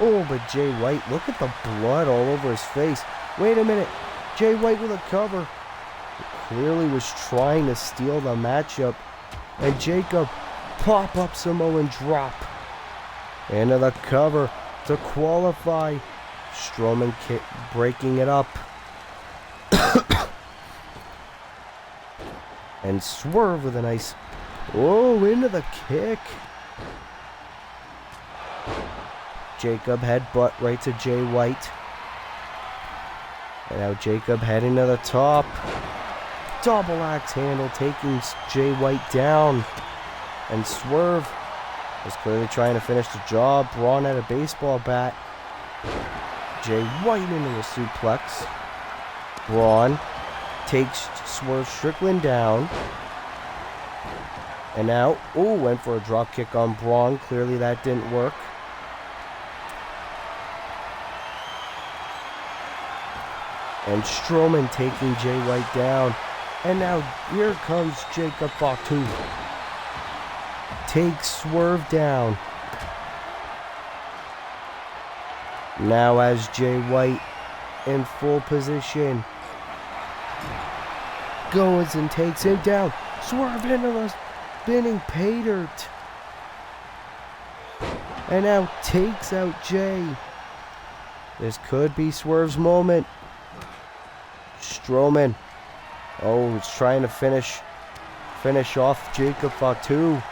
Speaker 1: Oh, but Jay White, look at the blood all over his face. Wait a minute. Jay White with a cover. Clearly was trying to steal the matchup. And Jacob, pop-up Samoan drop. Into the cover to qualify. Strowman breaking it up. And Swerve with a nice, oh, into the kick. Jacob headbutt right to Jay White. And now Jacob heading to the top. Double axe handle taking Jay White down. And Swerve was clearly trying to finish the job. Braun had a baseball bat. Jay White into a suplex. Braun takes Swerve Strickland down. And now, oh, went for a drop kick on Braun. Clearly that didn't work. And Strowman taking Jay White down. And now here comes Jacob Fatu. Takes Swerve down. Now as Jay White in full position. Goes and takes him down. Swerve into the spinning pay dirt. And now takes out Jay. This could be Swerve's moment. Strowman. Oh, he's trying to finish off Jacob Fatu.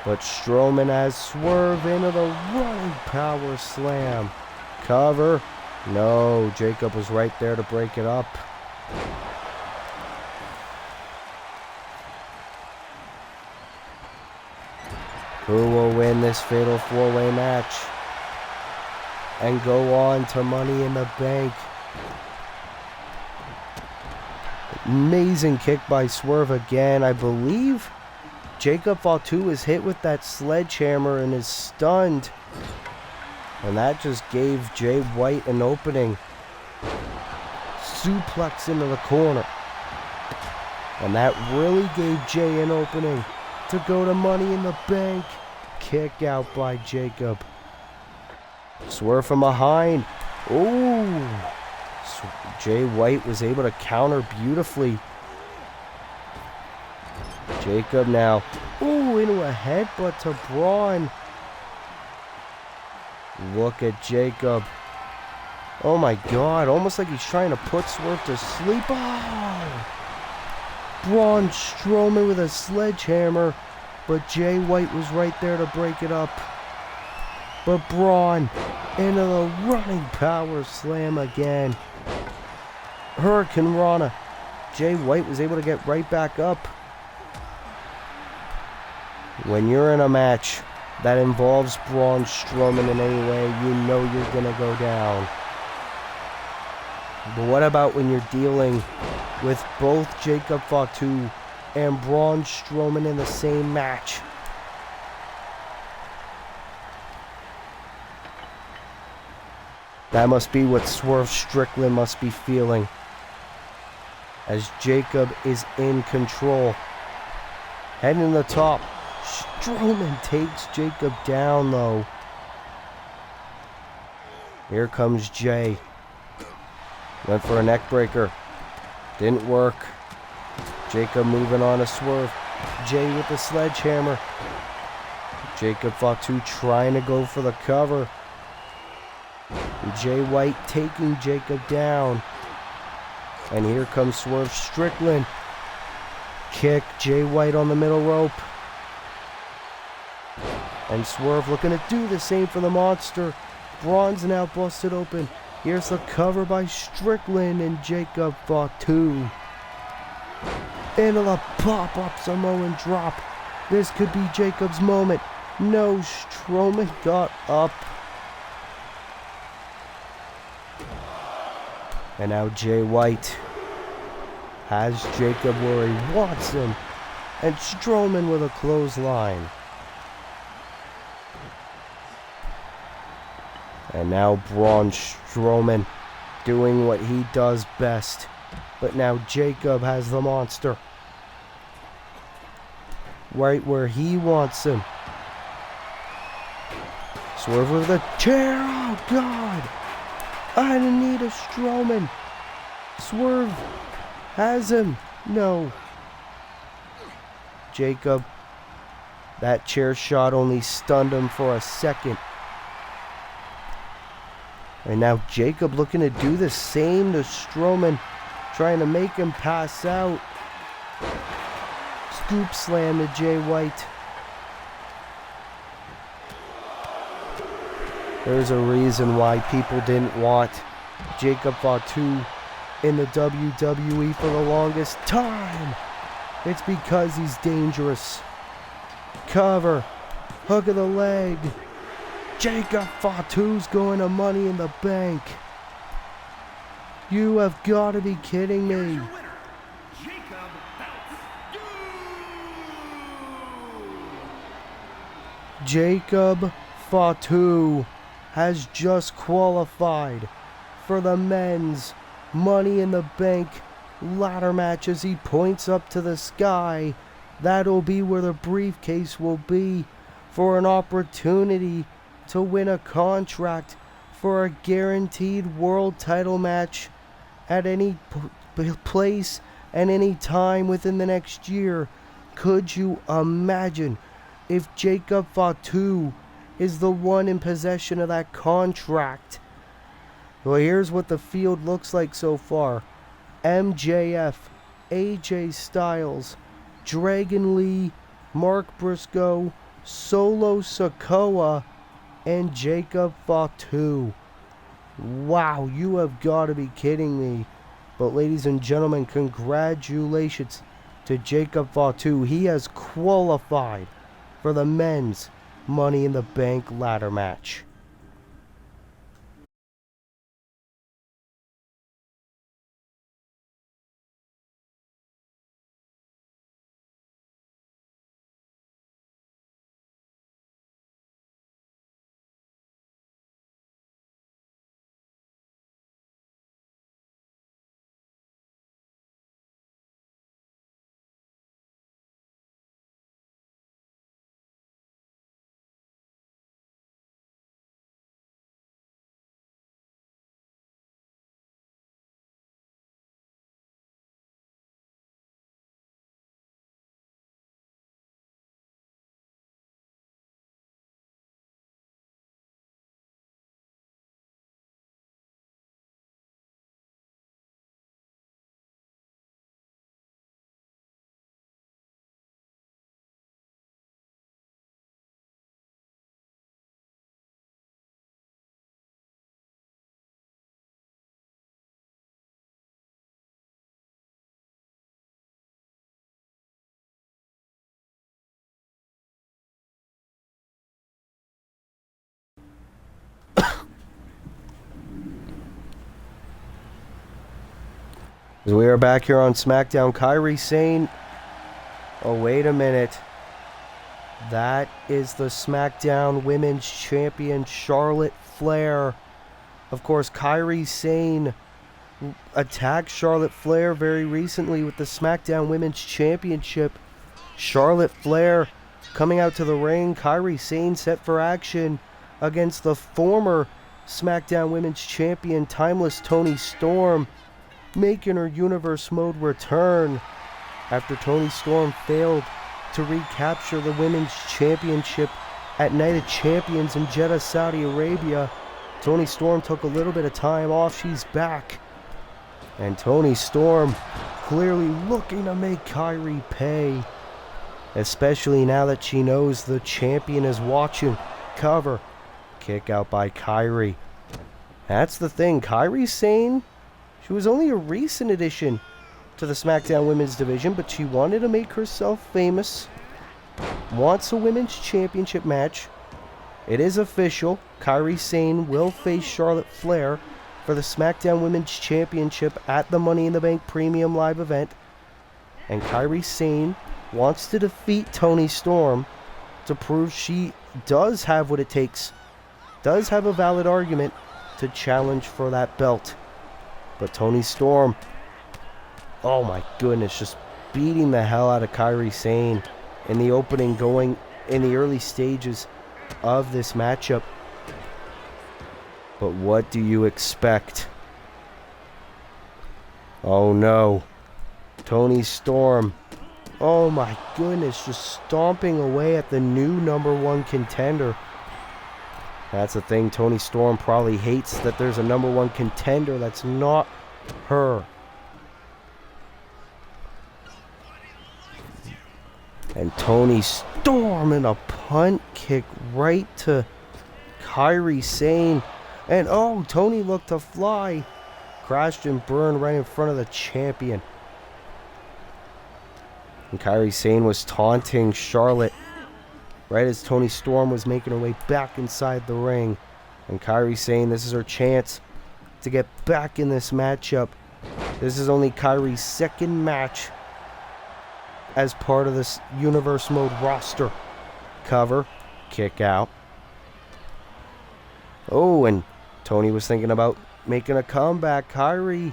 Speaker 1: But Strowman has Swerve into the running power slam. Cover. No, Jacob was right there to break it up. Who will win this fatal four-way match and go on to Money in the Bank? Amazing kick by Swerve again. I believe Jacob Fatu is hit with that sledgehammer and is stunned. And that just gave Jay White an opening. suplex into the corner. And that really gave Jay an opening to go to Money in the Bank. Kick out by Jacob. Swerve from behind. Ooh. Jay White was able to counter beautifully. Jacob now. Ooh, into a headbutt to Braun. Look at Jacob. Oh my God, almost like he's trying to put Swerve to sleep. Oh! Braun Strowman with a sledgehammer, but Jay White was right there to break it up. But Braun into the running power slam again. Hurricane Rana. Jay White was able to get right back up. When you're in a match that involves Braun Strowman in any way, you know you're going to go down. But what about when you're dealing with both Jacob Fatu and Braun Strowman in the same match? That must be what Swerve Strickland must be feeling, as Jacob is in control. Heading to the top. Strowman takes Jacob down, though. Here comes Jay. Went for a neck breaker. Didn't work. Jacob moving on to Swerve. Jay with the sledgehammer. Jacob Fatu trying to go for the cover. And Jay White taking Jacob down. And here comes Swerve Strickland. Kick Jay White on the middle rope. And Swerve looking to do the same for the monster. Braun's now busted open. Here's the cover by Strickland, and Jacob Fatu into the pop-up Samoan drop. This could be Jacob's moment. No, Strowman got up. And now Jay White has Jacob where he wants him. And Strowman with a clothesline. And now Braun Strowman doing what he does best. But now Jacob has the monster right where he wants him. Swerve with a chair. Oh, God. I need a Strowman. Swerve has him. No. Jacob. That chair shot only stunned him for a second. And now Jacob looking to do the same to Strowman, trying to make him pass out. Scoop slam to Jay White. There's a reason why people didn't want Jacob Fatu in the WWE for the longest time. It's because he's dangerous. Cover. Hook of the leg. Jacob Fatu's going to Money in the Bank. You have got to be kidding me. Jacob Fatu has just qualified for the men's Money in the Bank ladder match as he points up to the sky. That'll be where the briefcase will be for an opportunity to win a contract for a guaranteed world title match at any place and any time within the next year. Could you imagine if Jacob Fatu is the one in possession of that contract? Well, here's what the field looks like so far. MJF, AJ Styles, Dragon Lee, Mark Briscoe, Solo Sikoa, and Jacob Fatu. Wow, you have got to be kidding me. But ladies and gentlemen, congratulations to Jacob Fatu. He has qualified for the men's Money in the Bank ladder match. As we are back here on SmackDown, Kairi Sane. Oh, wait a minute. That is the SmackDown Women's Champion, Charlotte Flair. Of course, Kairi Sane attacked Charlotte Flair very recently with the SmackDown Women's Championship. Charlotte Flair coming out to the ring. Kairi Sane set for action against the former SmackDown Women's Champion, Timeless Toni Storm, making her Universe Mode return after Toni Storm failed to recapture the Women's Championship at Night of Champions in Jeddah, Saudi Arabia. Toni Storm took a little bit of time off. She's back. And Toni Storm clearly looking to make Kairi pay, especially now that she knows the champion is watching. Cover. Kick out by Kairi. That's the thing. Kairi Sane, she was only a recent addition to the SmackDown Women's division, but she wanted to make herself famous. Wants a Women's Championship match. It is official. Kairi Sane will face Charlotte Flair for the SmackDown Women's Championship at the Money in the Bank Premium Live event. And Kairi Sane wants to defeat Toni Storm to prove she does have what it takes, does have a valid argument to challenge for that belt. But Toni Storm, oh my goodness, just beating the hell out of Kairi Sane in the opening, going in the early stages of this matchup. But what do you expect? Oh no. Toni Storm, oh my goodness, just stomping away at the new #1 contender. That's the thing, Toni Storm probably hates that there's a #1 contender that's not her. And Toni Storm in a punt kick right to Kairi Sane. And oh, Toni looked to fly. Crashed and burned right in front of the champion. And Kairi Sane was taunting Charlotte right as Toni Storm was making her way back inside the ring. And Kairi Sane, this is her chance to get back in this matchup. This is only Kairi's second match as part of this Universe Mode roster. Cover, kick out. Oh, and Toni was thinking about making a comeback. Kairi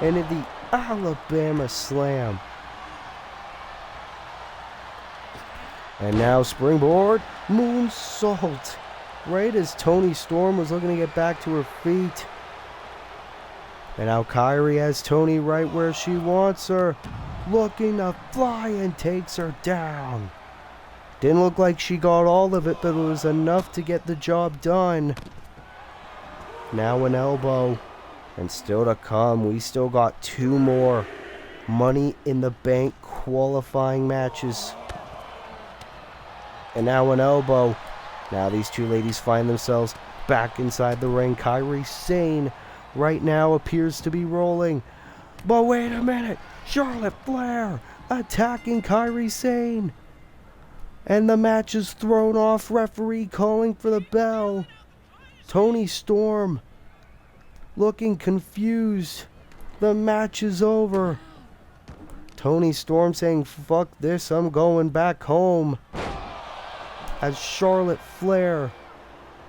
Speaker 1: ended the Alabama Slam. And now springboard moonsault. Right as Toni Storm was looking to get back to her feet. And now Kairi has Toni right where she wants her. Looking to fly and takes her down. Didn't look like she got all of it, but it was enough to get the job done. Now an elbow. And still to come, we still got 2 more Money in the Bank qualifying matches. And now an elbow. Now these two ladies find themselves back inside the ring. Kairi Sane right now appears to be rolling. But wait a minute. Charlotte Flair attacking Kairi Sane. And the match is thrown off. Referee calling for the bell. Toni Storm looking confused. The match is over. Toni Storm saying, fuck this, I'm going back home. As Charlotte Flair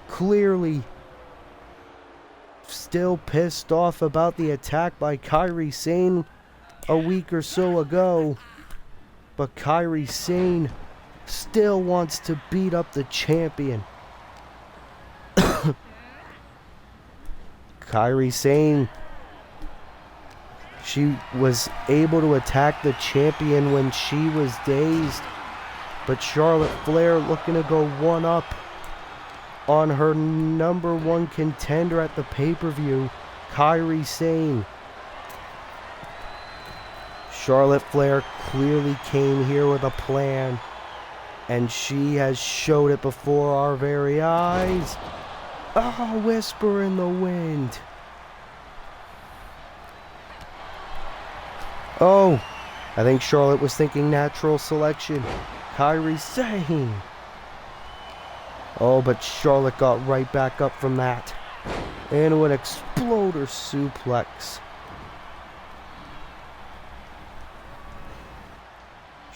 Speaker 1: clearly still pissed off about the attack by Kairi Sane a week or so ago. But Kairi Sane still wants to beat up the champion. Kairi Sane, she was able to attack the champion when she was dazed. But Charlotte Flair looking to go 1-up on her #1 contender at the pay-per-view, Kairi Sane. Charlotte Flair clearly came here with a plan, and she has showed it before our very eyes. A whisper in the wind. Oh, I think Charlotte was thinking natural selection. Kairi Sane. Oh, but Charlotte got right back up from that. Into an exploder suplex.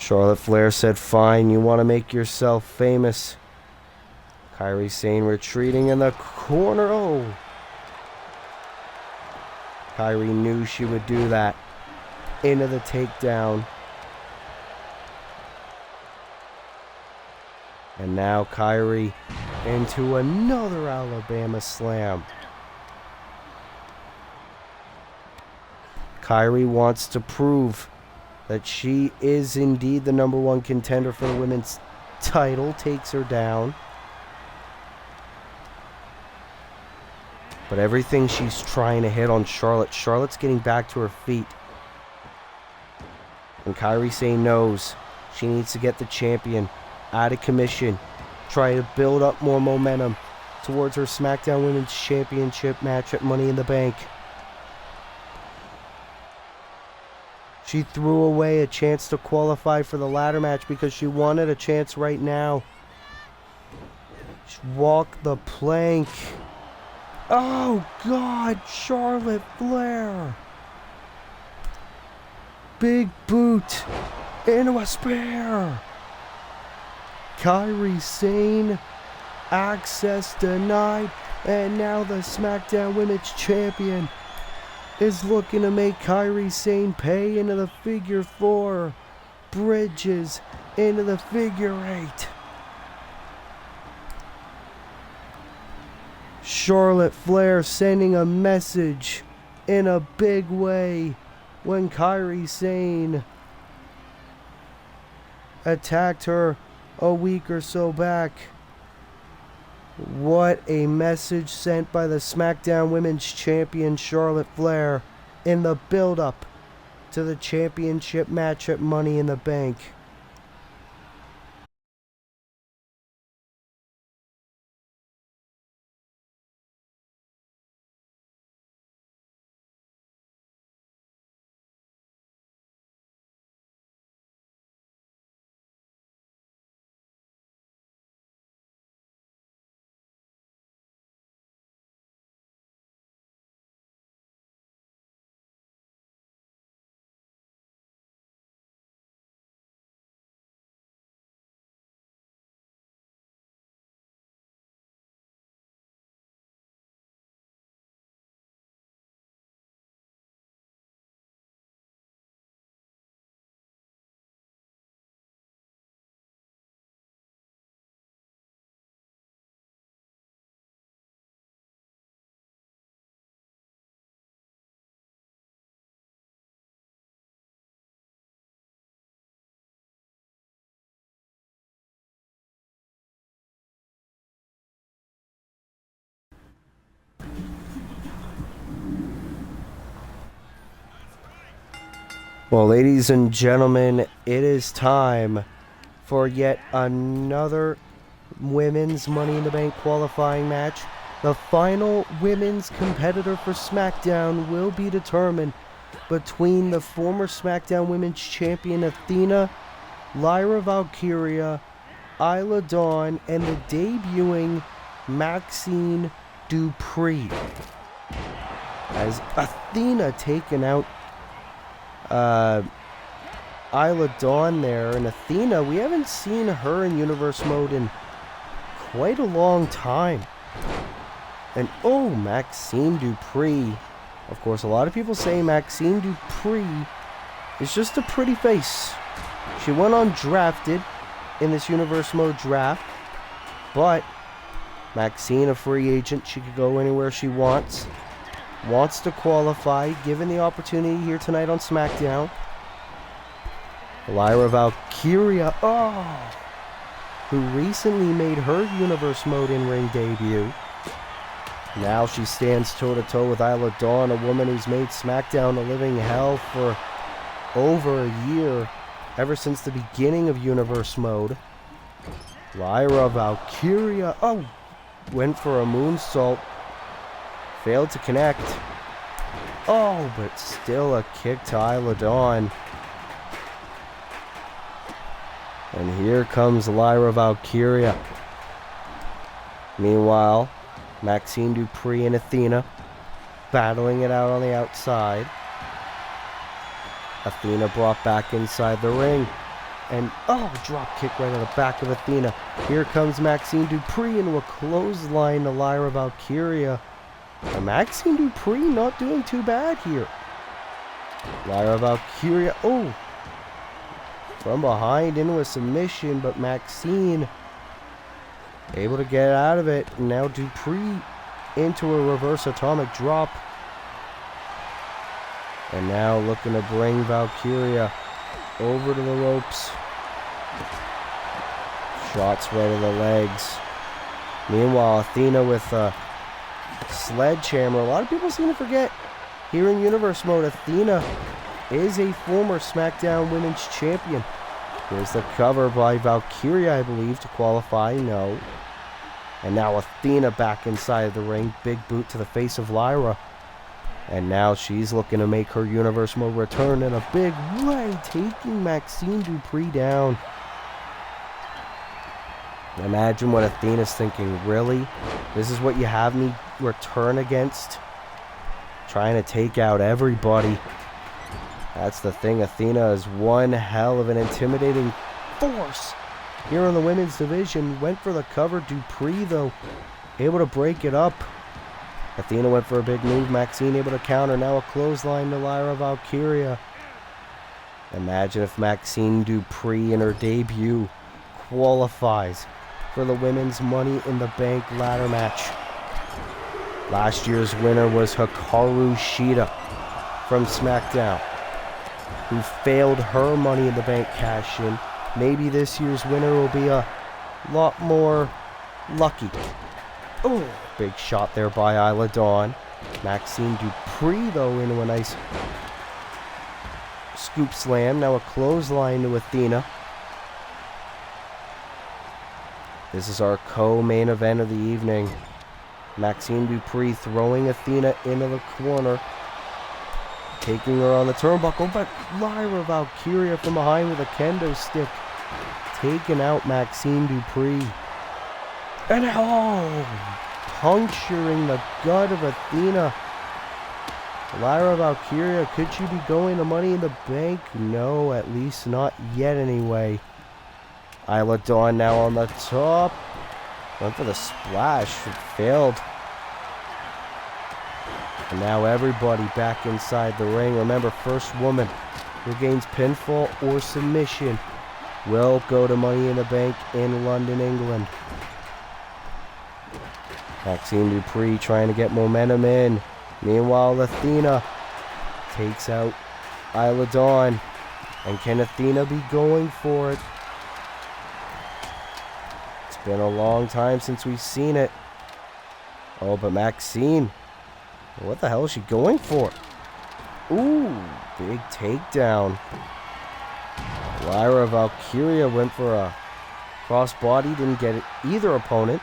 Speaker 1: Charlotte Flair said, fine, you want to make yourself famous. Kairi Sane retreating in the corner. Oh. Kairi knew she would do that. Into the takedown. And now Kairi into another Alabama slam. Kairi wants to prove that she is indeed the #1 contender for the women's title. Takes her down. But everything she's trying to hit on Charlotte. Charlotte's getting back to her feet. And Kairi Sane knows she needs to get the champion out of commission. Try to build up more momentum towards her SmackDown Women's Championship match at Money in the Bank. She threw away a chance to qualify for the ladder match because she wanted a chance right now. Walk the plank. Oh, God, Charlotte Flair. Big boot into a spear. Kairi Sane, access denied, and now the SmackDown Women's Champion is looking to make Kairi Sane pay into the figure 4. Bridges into the figure 8. Charlotte Flair sending a message in a big way when Kairi Sane attacked her a week or so back. What a message sent by the SmackDown Women's Champion Charlotte Flair in the build-up to the championship match at Money in the Bank. Well, ladies and gentlemen, it is time for yet another women's Money in the Bank qualifying match. The final women's competitor for SmackDown will be determined between the former SmackDown Women's Champion Athena, Lyra Valkyria, Isla Dawn, and the debuting Maxine Dupree. As Athena taken out Isla Dawn there, and Athena, we haven't seen her in Universe Mode in quite a long time. And oh, Maxine Dupree. Of course, a lot of people say Maxine Dupree is just a pretty face. She went undrafted in this Universe Mode draft, but Maxine, a free agent, she could go anywhere she wants. Wants to qualify, given the opportunity here tonight on SmackDown. Lyra Valkyria, who recently made her Universe Mode in-ring debut. Now she stands toe-to-toe with Isla Dawn, a woman who's made SmackDown a living hell for over a year, ever since the beginning of Universe Mode. Lyra Valkyria, went for a moonsault. Failed to connect. Oh, but still a kick to Isla Dawn. And here comes Lyra Valkyria. Meanwhile, Maxine Dupree and Athena battling it out on the outside. Athena brought back inside the ring. And, oh, drop kick right on the back of Athena. Here comes Maxine Dupree into a clothesline to Lyra Valkyria. And Maxine Dupree not doing too bad here. Lyra Valkyria, oh, from behind into a submission, but Maxine able to get out of it. And now Dupree into a reverse atomic drop. And now looking to bring Valkyria over to the ropes. Shots right to the legs. Meanwhile, Athena with a sledgehammer. A lot of people seem to forget here in Universe Mode, Athena is a former SmackDown Women's Champion. Here's the cover by Valkyria, I believe, to qualify. No. And now Athena back inside the ring. Big boot to the face of Lyra. And now she's looking to make her Universe Mode return in a big way, taking Maxine Dupree down. Imagine what Athena's thinking. Really? This is what you have me return against? Trying to take out everybody. That's the thing. Athena is one hell of an intimidating force here in the women's division. Went for the cover. Dupree, though, able to break it up. Athena went for a big move. Maxine able to counter. Now a clothesline to Lyra Valkyria. Imagine if Maxine Dupree in her debut qualifies for the Women's Money in the Bank ladder match. Last year's winner was Hikaru Shida from SmackDown, who failed her Money in the Bank cash-in. Maybe this year's winner will be a lot more lucky. Oh, big shot there by Isla Dawn. Maxine Dupree, though, into a nice scoop slam. Now a clothesline to Athena. This is our co-main event of the evening. Maxine Dupree throwing Athena into the corner, taking her on the turnbuckle, but Lyra Valkyria from behind with a kendo stick, taking out Maxine Dupree. And puncturing the gut of Athena. Lyra Valkyria, could she be going to Money in the Bank? No, at least not yet anyway. Isla Dawn now on the top. Went for the splash. It failed. And now everybody back inside the ring. Remember, first woman who gains pinfall or submission will go to Money in the Bank in London, England. Maxine Dupree trying to get momentum in. Meanwhile, Athena takes out Isla Dawn. And can Athena be going for it? It's been a long time since we've seen it. Oh, but Maxine, what the hell is she going for? Ooh, big takedown. Lyra Valkyria went for a crossbody, didn't get it either opponent.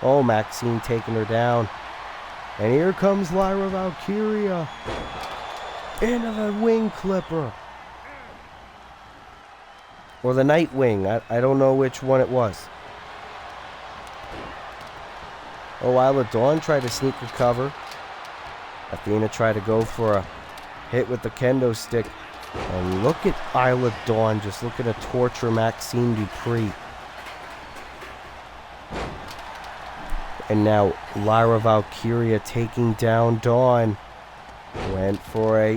Speaker 1: Oh, Maxine taking her down. And here comes Lyra Valkyria into the wing clipper. Or the Nightwing. I don't know which one it was. Oh, Isla Dawn tried to sneak a cover. Athena tried to go for a hit with the kendo stick. And look at Isla Dawn just looking to torture Maxine Dupree. And now Lyra Valkyria taking down Dawn. Went for a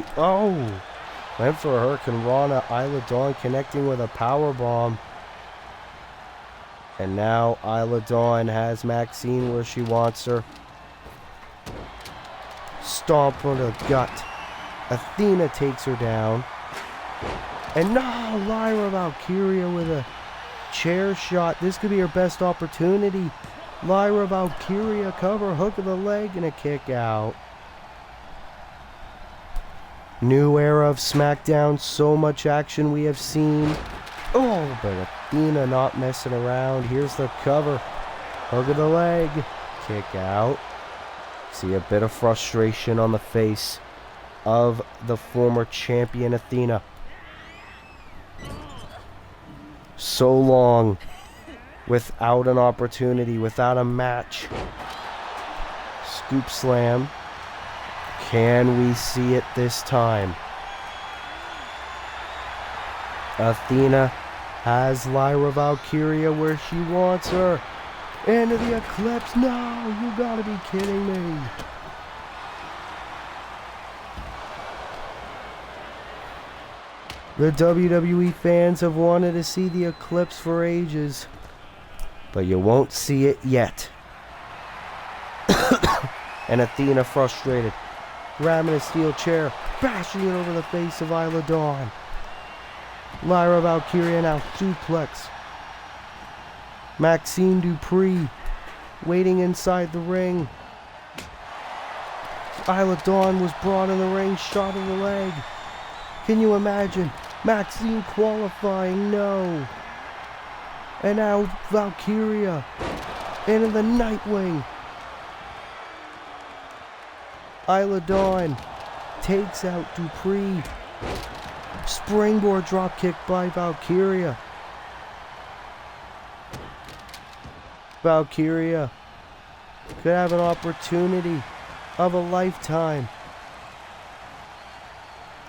Speaker 1: Hurricane Rana. Isla Dawn connecting with a powerbomb. And now Isla Dawn has Maxine where she wants her. Stomp on the gut. Athena takes her down. And now Lyra Valkyria with a chair shot. This could be her best opportunity. Lyra Valkyria cover, hook of the leg, and a kick out. New era of SmackDown. So much action we have seen. Oh, but Athena not messing around. Here's the cover. Hook of the leg. Kick out. See a bit of frustration on the face of the former champion Athena. So long without an opportunity, without a match. Scoop slam. Can we see it this time? Athena has Lyra Valkyria where she wants her. Into the Eclipse. No, you gotta be kidding me. The WWE fans have wanted to see the Eclipse for ages, but you won't see it yet. And Athena, frustrated, grabbing a steel chair, bashing it over the face of Isla Dawn. Lyra Valkyria now suplex. Maxine Dupree waiting inside the ring. Isla Dawn was brought in the ring, shot in the leg. Can you imagine? Maxine qualifying, no. And now Valkyria into the Nightwing. Isla Dawn takes out Dupree. Springboard dropkick by Valkyria. Valkyria could have an opportunity of a lifetime.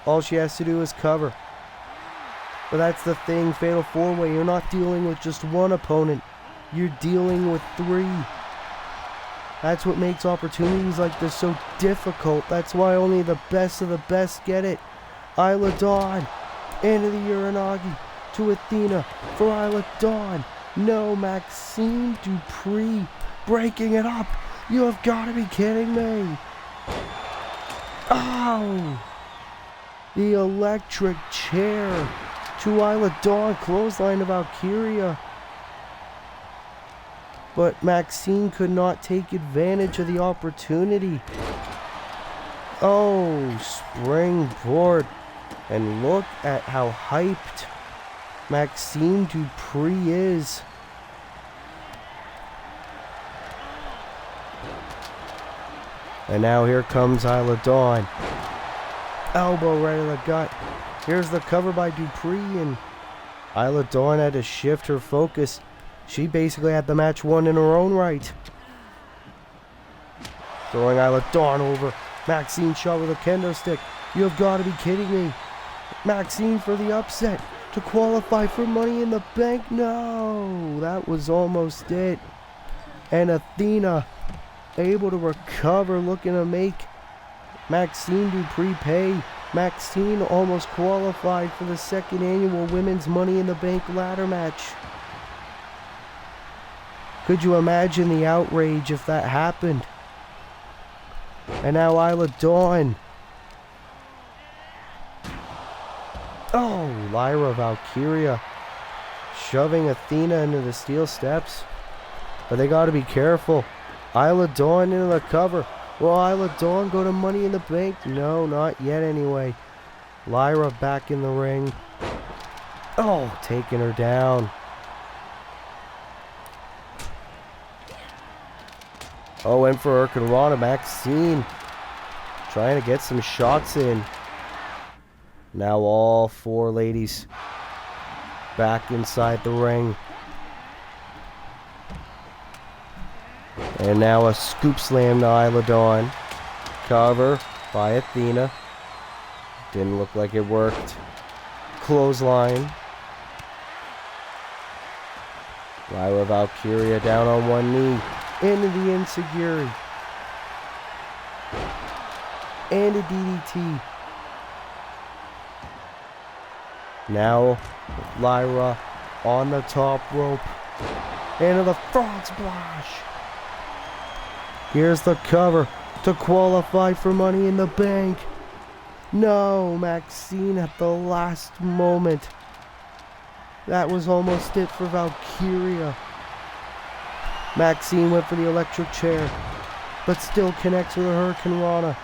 Speaker 1: All she has to do is cover. But that's the thing, Fatal 4-Way, you're not dealing with just one opponent. You're dealing with 3. That's what makes opportunities like this so difficult. That's why only the best of the best get it. Isla Dawn into the Uranagi to Athena for Isla Dawn. No, Maxine Dupree breaking it up. You have got to be kidding me. Oh! The electric chair to Isla Dawn, clothesline to Valkyria. But Maxine could not take advantage of the opportunity. Oh, springboard. And look at how hyped Maxine Dupree is. And now here comes Isla Dawn. Elbow right in the gut. Here's the cover by Dupree, and Isla Dawn had to shift her focus. She basically had the match won in her own right. Throwing Isla Dawn over. Maxine shot with a kendo stick. You have got to be kidding me. Maxine for the upset to qualify for Money in the Bank. No, that was almost it. And Athena able to recover, looking to make Maxine Dupree pay. Maxine almost qualified for the 2nd annual Women's Money in the Bank ladder match. Could you imagine the outrage if that happened? And now Isla Dawn. Oh, Lyra Valkyria shoving Athena into the steel steps. But they got to be careful. Isla Dawn into the cover. Will Isla Dawn go to Money in the Bank? No, not yet anyway. Lyra back in the ring. Oh, taking her down. Oh, and for Hurricanrana, Maxine trying to get some shots in. Now all 4 ladies back inside the ring. And now a scoop slam to Isla Dawn. Cover by Athena. Didn't look like it worked. Clothesline. Lyra Valkyria down on one knee. Into the Enziguri. And a DDT. Now Lyra on the top rope. Into the frog splash. Here's the cover to qualify for Money in the Bank. No, Maxine at the last moment. That was almost it for Valkyria. Maxine went for the electric chair, but still connects with a Hurricanrana.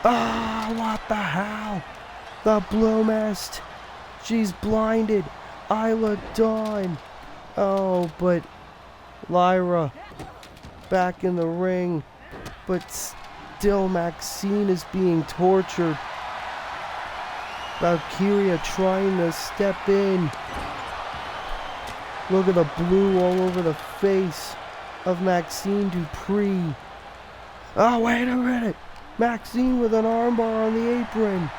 Speaker 1: Ah, what the hell? The Blue Mist. She's blinded. Isla Dawn. Oh, but Lyra back in the ring, but still Maxine is being tortured. Valkyria trying to step in. Look at the blue all over the face of Maxine Dupree. Oh, wait a minute. Maxine with an armbar on the apron.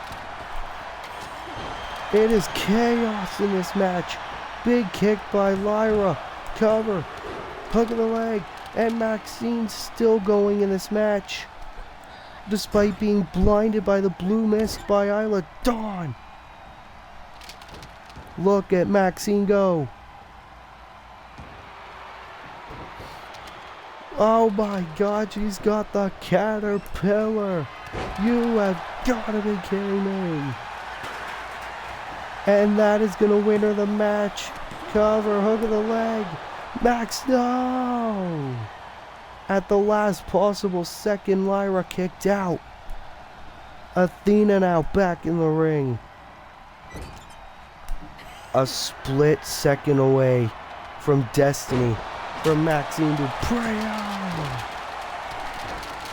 Speaker 1: It is chaos in this match. Big kick by Lyra. Cover. Hook of the leg. And Maxine's still going in this match, despite being blinded by the blue mist by Isla Dawn. Look at Maxine go. Oh my God, she's got the caterpillar. You have got to be kidding me. And that is going to win her the match. Cover, hook of the leg. Max, no! At the last possible second, Lyra kicked out. Athena now back in the ring. A split second away from destiny for Maxine to pray on.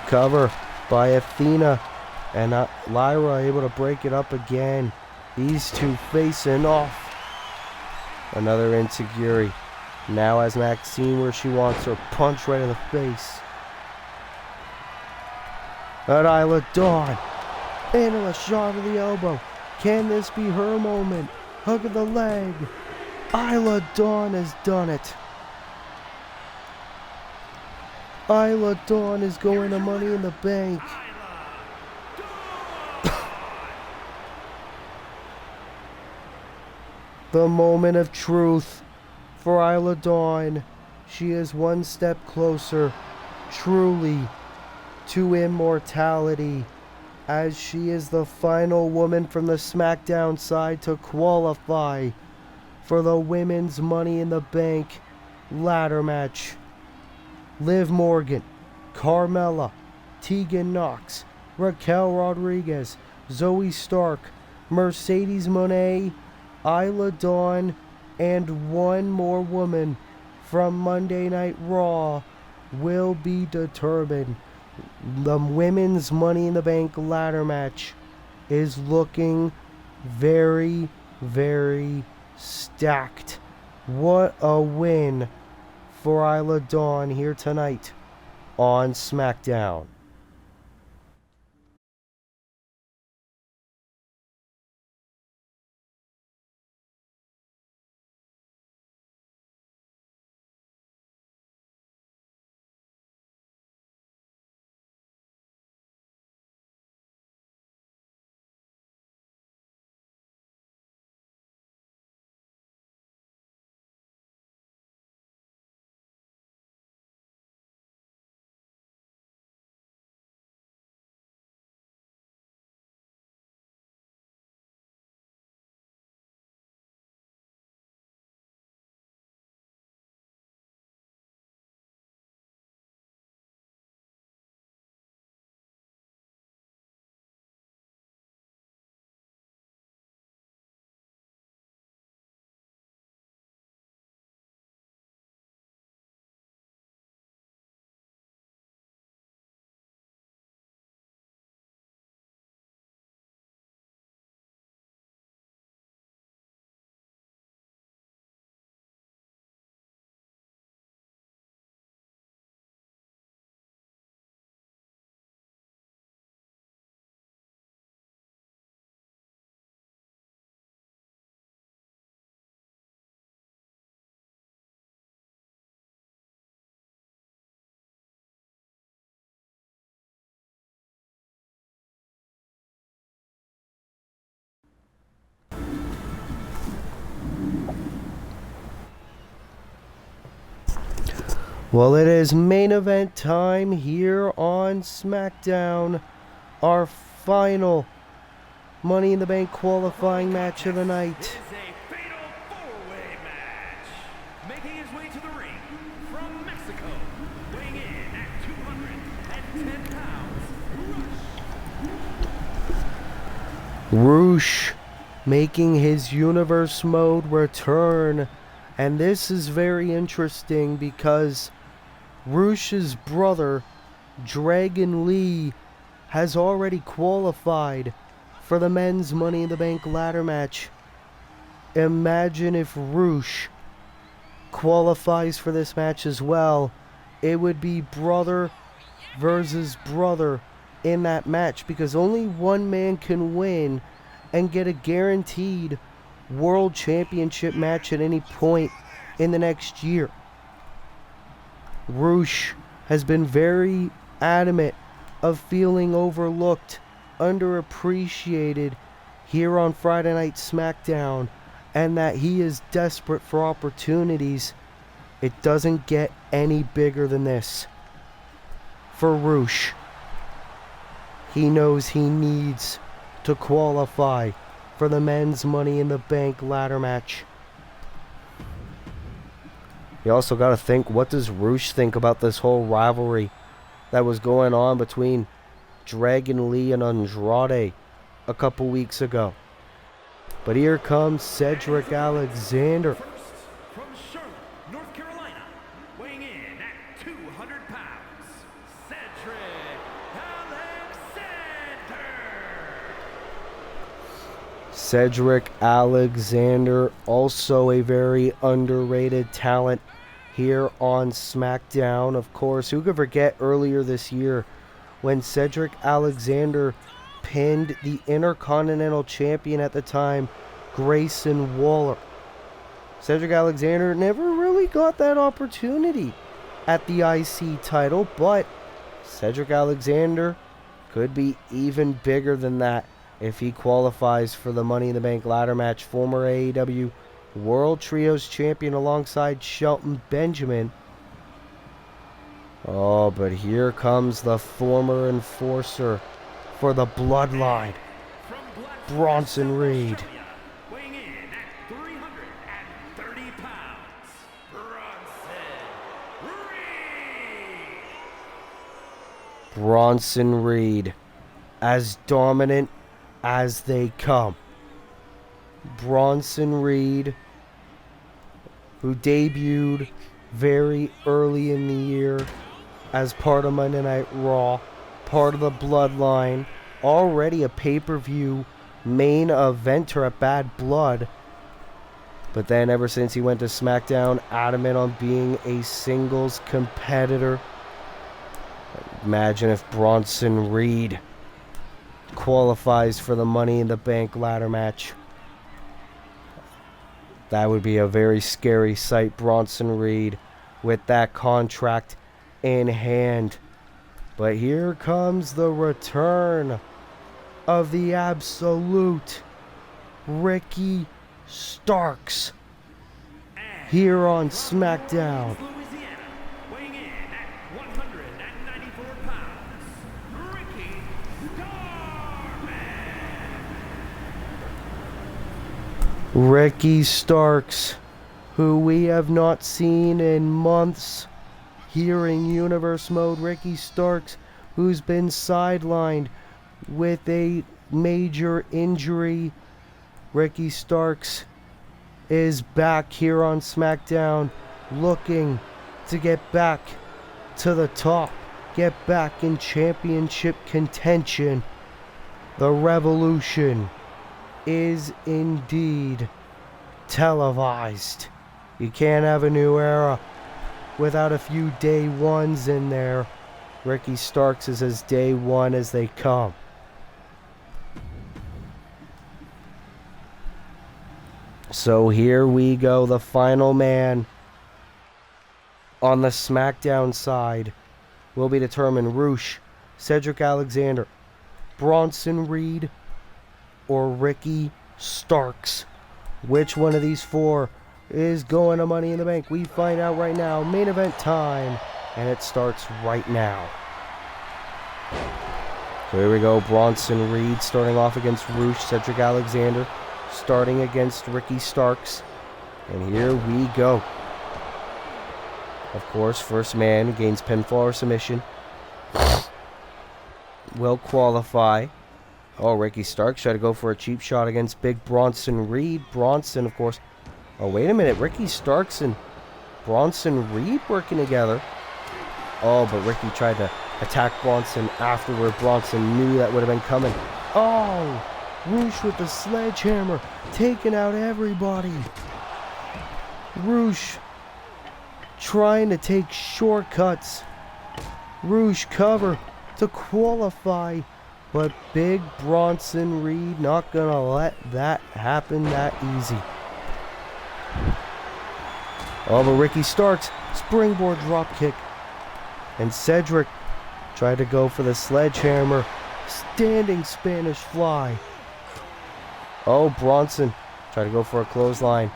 Speaker 1: Cover by Athena, and Lyra able to break it up again. These two facing off. Another insecurity. Now has Maxine where she wants her, punch right in the face. But Isla Dawn into a shot of the elbow. Can this be her moment? Hook of the leg. Isla Dawn has done it. Isla Dawn is going to Money in the Bank. The moment of truth for Isla Dawn. She is one step closer, truly, to immortality, as she is the final woman from the Smackdown side to qualify for the Women's Money in the Bank ladder match. Liv Morgan, Carmella, Tegan Knox, Raquel Rodriguez, Zoe Stark, Mercedes Moné, Isla Dawn, and one more woman from Monday Night Raw will be determined. The Women's Money in the Bank ladder match is looking very, very stacked. What a win for Isla Dawn here tonight on SmackDown. Well, it is main event time here on SmackDown. Our final Money in the Bank qualifying match of the night.
Speaker 2: This is a fatal four-way match. Making his way to the ring from Mexico, weighing in at 210 pounds,
Speaker 1: Roosh making his Universe Mode return. And this is very interesting because Roosh's brother, Dragon Lee, has already qualified for the men's Money in the Bank ladder match. Imagine if Roosh qualifies for this match as well. It would be brother versus brother in that match because only one man can win and get a guaranteed World Championship match at any point in the next year. Roosh has been very adamant of feeling overlooked, underappreciated here on Friday Night SmackDown, and that he is desperate for opportunities. It doesn't get any bigger than this for Roosh. He knows he needs to qualify for the men's Money in the Bank ladder match. You also got to think, what does Roosh think about this whole rivalry that was going on between Dragon Lee and Andrade a couple weeks ago? But here comes Cedric Alexander.
Speaker 2: First, from Charlotte, North Carolina, weighing in at 200 pounds, Cedric Alexander.
Speaker 1: Cedric Alexander, also a very underrated talent here on SmackDown. Of course, who could forget earlier this year when Cedric Alexander pinned the Intercontinental Champion at the time, Grayson Waller. Cedric Alexander never really got that opportunity at the IC title, but Cedric Alexander could be even bigger than that if he qualifies for the Money in the Bank ladder match. Former AEW World Trios Champion alongside Shelton Benjamin. Oh, but here comes the former enforcer for the Bloodline, Bronson Reed.
Speaker 2: Weighing in at 330 pounds, Bronson Reed.
Speaker 1: Bronson Reed, as dominant as they come. Bronson Reed, who debuted very early in the year as part of Monday Night Raw, part of the Bloodline, already a pay-per-view main eventer at Bad Blood. But then ever since he went to SmackDown, adamant on being a singles competitor. Imagine if Bronson Reed qualifies for the Money in the Bank ladder match. That would be a very scary sight, Bronson Reed with that contract in hand. But here comes the return of the absolute Ricky Starks here on SmackDown.
Speaker 2: Louisiana, weighing in at 194 pounds, Ricky Starman.
Speaker 1: Ricky Starks, who we have not seen in months here in Universe Mode. Ricky Starks, who's been sidelined with a major injury. Ricky Starks is back here on SmackDown, looking to get back to the top, get back in championship contention. The revolution is indeed televised. You can't have a new era without a few day ones in there. Ricky Starks is as day one as they come. So here we go. The final man on the SmackDown side will be determined. Roosh, Cedric Alexander, Bronson Reed, or Ricky Starks. Which one of these four is going to Money in the Bank? We find out right now. Main event time. And it starts right now. So here we go. Bronson Reed starting off against Roosh. Cedric Alexander starting against Ricky Starks. And here we go. Of course, first man gains pinfall or submission will qualify. Oh, Ricky Starks tried to go for a cheap shot against big Bronson Reed. Bronson, of course. Oh, wait a minute. Ricky Starks and Bronson Reed working together. Oh, but Ricky tried to attack Bronson afterward. Bronson knew that would have been coming. Oh, Roosh with the sledgehammer, taking out everybody. Roosh trying to take shortcuts. Roosh cover to qualify But big Bronson Reed not gonna let that happen that easy. Oh, but Ricky Starks, springboard drop kick. And Cedric tried to go for the sledgehammer. Standing Spanish fly. Oh, Bronson tried to go for a clothesline.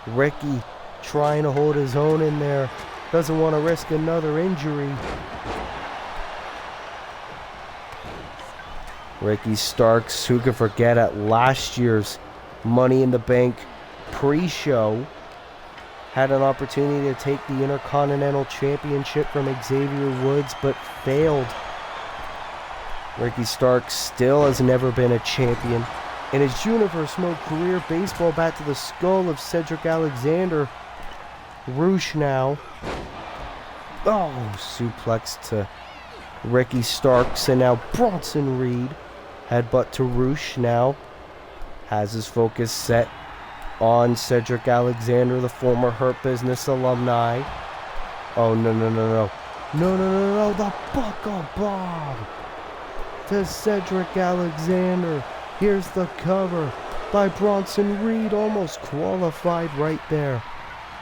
Speaker 1: Ricky trying to hold his own in there. Doesn't want to risk another injury. Ricky Starks, who could forget at last year's Money in the Bank pre-show, had an opportunity to take the Intercontinental Championship from Xavier Woods, but failed. Ricky Starks still has never been a champion. In his Universe Mode career, baseball bat to the skull of Cedric Alexander. Roosh now. Oh, suplex to Ricky Starks, and now Bronson Reed. Headbutt to Roosh now. Has his focus set on Cedric Alexander, the former Hurt Business alumni. Oh, no. No, the buckle bomb to Cedric Alexander. Here's the cover by Bronson Reed, almost qualified right there.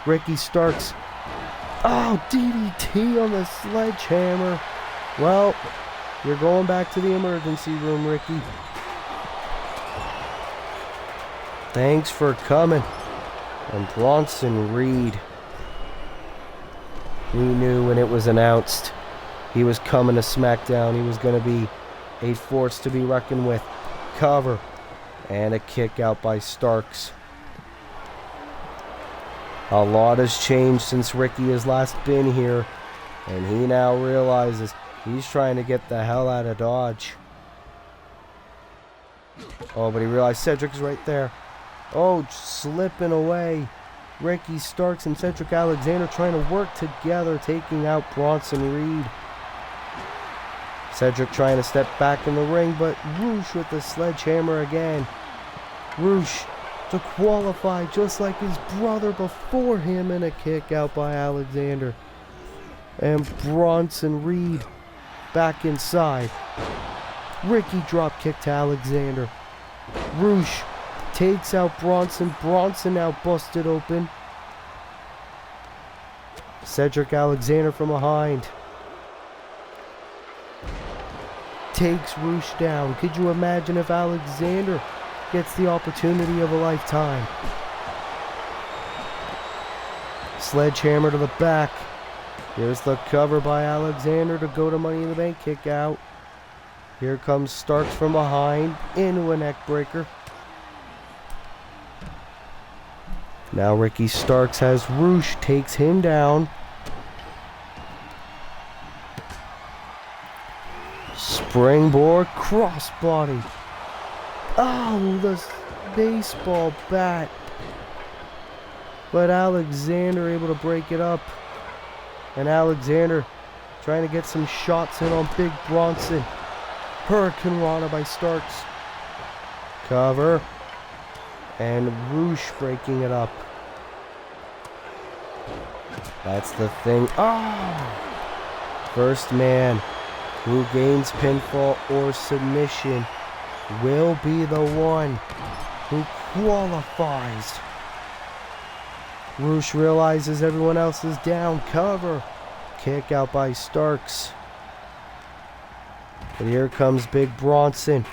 Speaker 1: Ricky Starks. Oh, DDT on the sledgehammer. Well, you're going back to the emergency room, Ricky. Thanks for coming. And Bronson Reed, we knew when it was announced he was coming to Smackdown. He was going to be a force to be reckoned with. Cover and a kick out by Starks. A lot has changed since Ricky has last been here, and he now realizes he's trying to get the hell out of Dodge. Oh, but he realized Cedric's right there. Oh, slipping away. Ricky Starks and Cedric Alexander trying to work together, taking out Bronson Reed. Cedric trying to step back in the ring, but Roosh with the sledgehammer again. Roosh to qualify just like his brother before him, and a kick out by Alexander. And Bronson Reed back inside. Ricky drop kick to Alexander. Roosh takes out Bronson. Bronson now busted open. Cedric Alexander from behind. Takes Roosh down. Could you imagine if Alexander gets the opportunity of a lifetime? Sledgehammer to the back. Here's the cover by Alexander to go to Money in the Bank kick out. Here comes Starks from behind into a neck breaker. Now Ricky Starks has Roosh, takes him down. Springboard crossbody. Oh, the baseball bat. But Alexander able to break it up. And Alexander trying to get some shots in on Big Bronson. Hurricane Rana by Starks. Cover. And Roosh breaking it up. That's the thing. Oh! First man who gains pinfall or submission will be the one who qualifies. Roosh realizes everyone else is down. Cover. Kick out by Starks. But here comes Big Bronson.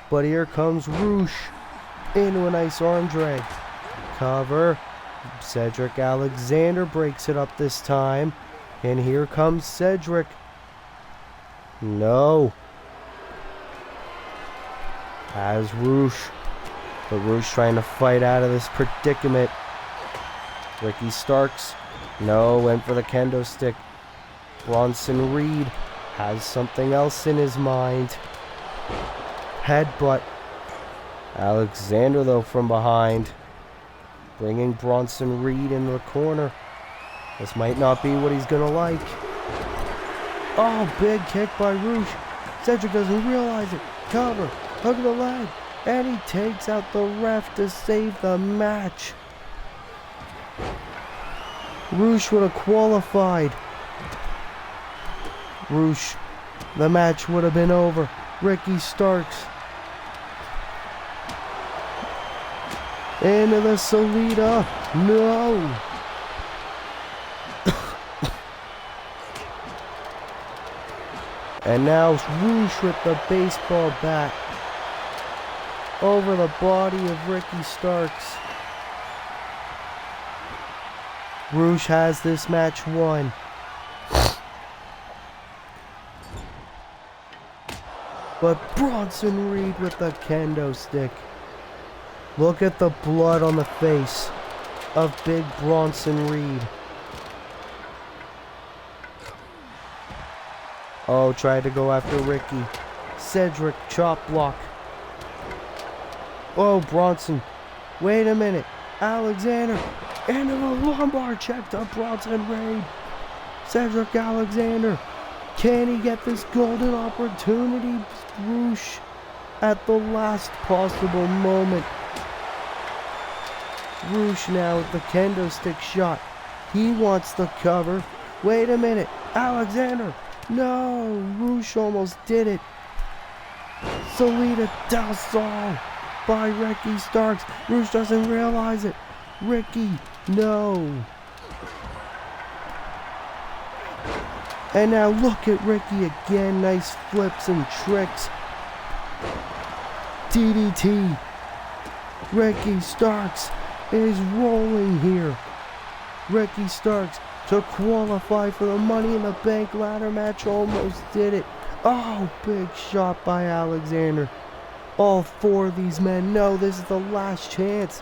Speaker 1: But here comes Roosh into a nice arm drag. Cover. Cedric Alexander breaks it up this time. And here comes Cedric. No. Has Roosh. But Roosh trying to fight out of this predicament. Ricky Starks. No, went for the kendo stick. Bronson Reed has something else in his mind. Headbutt. Alexander, though, from behind. Bringing Bronson Reed in the corner. This might not be what he's going to like. Oh, big kick by Roosh. Cedric doesn't realize it. Cover. Hook of the leg. And he takes out the ref to save the match. Roosh would have qualified. Roosh, the match would have been over. Ricky Starks. Into the Salida. No. And now Roosh with the baseball bat over the body of Ricky Starks. Roosh has this match won. But Bronson Reed with the kendo stick. Look at the blood on the face of big Bronson Reed. Oh, tried to go after Ricky. Cedric chop block. Oh, Bronson. Wait a minute. Alexander into the lumbar check to Bronson Reed. Cedric Alexander. Can he get this golden opportunity? Roosh at the last possible moment. Roosh now with the kendo stick shot. He wants the cover. Wait a minute. Alexander. No. Roosh almost did it. Salida del Sol by Ricky Starks. Roosh doesn't realize it. Ricky. No. And now look at Ricky again. Nice flips and tricks. DDT. Ricky Starks is rolling here. Ricky Starks to qualify for the Money in the Bank ladder match almost did it. Oh, big shot by Alexander. All four of these men know this is the last chance.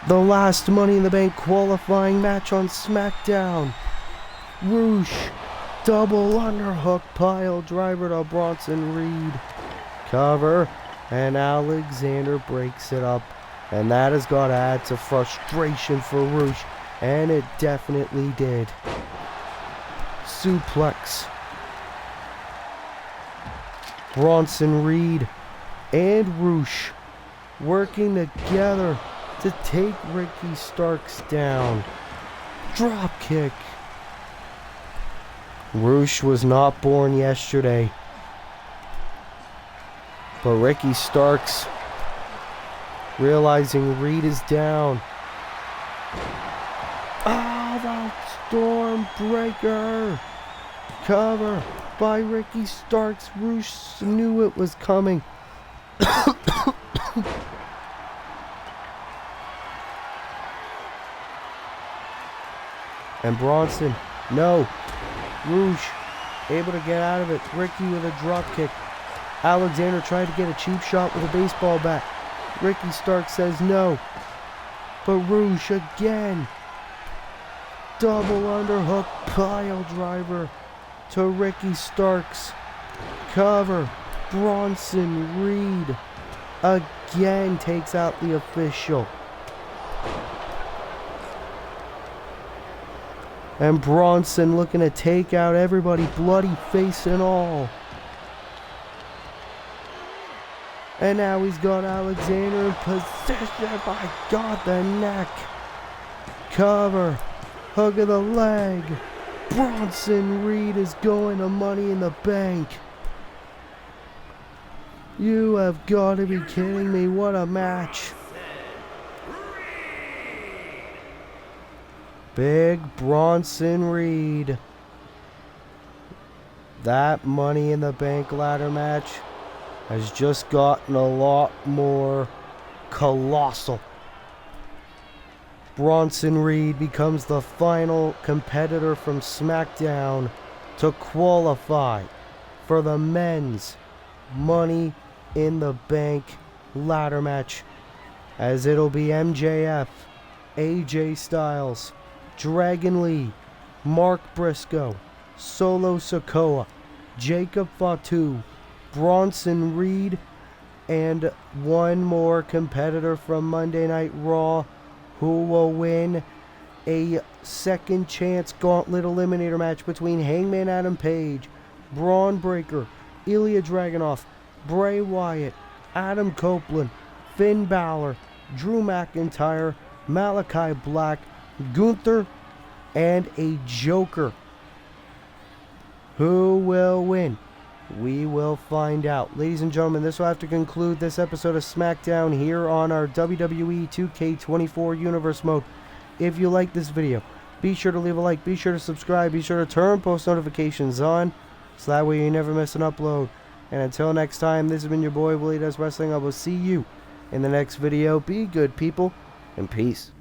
Speaker 1: The last Money in the Bank qualifying match on Smackdown. Roosh, double underhook pile driver to Bronson Reed. Cover, and Alexander breaks it up. And that has got to add to frustration for Roosh. And it definitely did. Suplex. Bronson Reed and Roosh working together to take Ricky Starks down. Drop kick. Roosh was not born yesterday. But Ricky Starks, realizing Reed is down. Oh, the Stormbreaker. Cover by Ricky Starks. Roosh knew it was coming. And Bronson, no. Roosh able to get out of it. Ricky with a drop kick. Alexander tried to get a cheap shot with a baseball bat. Ricky Starks says no. But Roosh again. Double underhook pile driver to Ricky Starks. Cover. Bronson Reed again takes out the official. And Bronson looking to take out everybody, bloody face and all. And now he's got Alexander in position. My God, the neck. Cover. Hook of the leg. Bronson Reed is going to Money in the Bank. You have got to be kidding me. What a match. Big Bronson Reed. That Money in the Bank ladder match has just gotten a lot more colossal. Bronson Reed becomes the final competitor from SmackDown to qualify for the men's Money in the Bank ladder match, as it'll be MJF, AJ Styles, Dragon Lee, Mark Briscoe, Solo Sikoa, Jacob Fatu, Bronson Reed, and one more competitor from Monday Night Raw who will win a second chance gauntlet eliminator match between Hangman Adam Page, Braun Breaker, Ilya Dragunov, Bray Wyatt, Adam Copeland, Finn Balor, Drew McIntyre, Malachi Black, Gunther, and a Joker. Who will win? We will find out. Ladies and gentlemen, this will have to conclude this episode of Smackdown here on our WWE 2K24 Universe mode. If you like this video, be sure to leave a like, be sure to subscribe, be sure to turn post notifications on, so that way you never miss an upload. And until next time, this has been your boy Willie Does Wrestling. I will see you in the next video. Be good, people, and peace.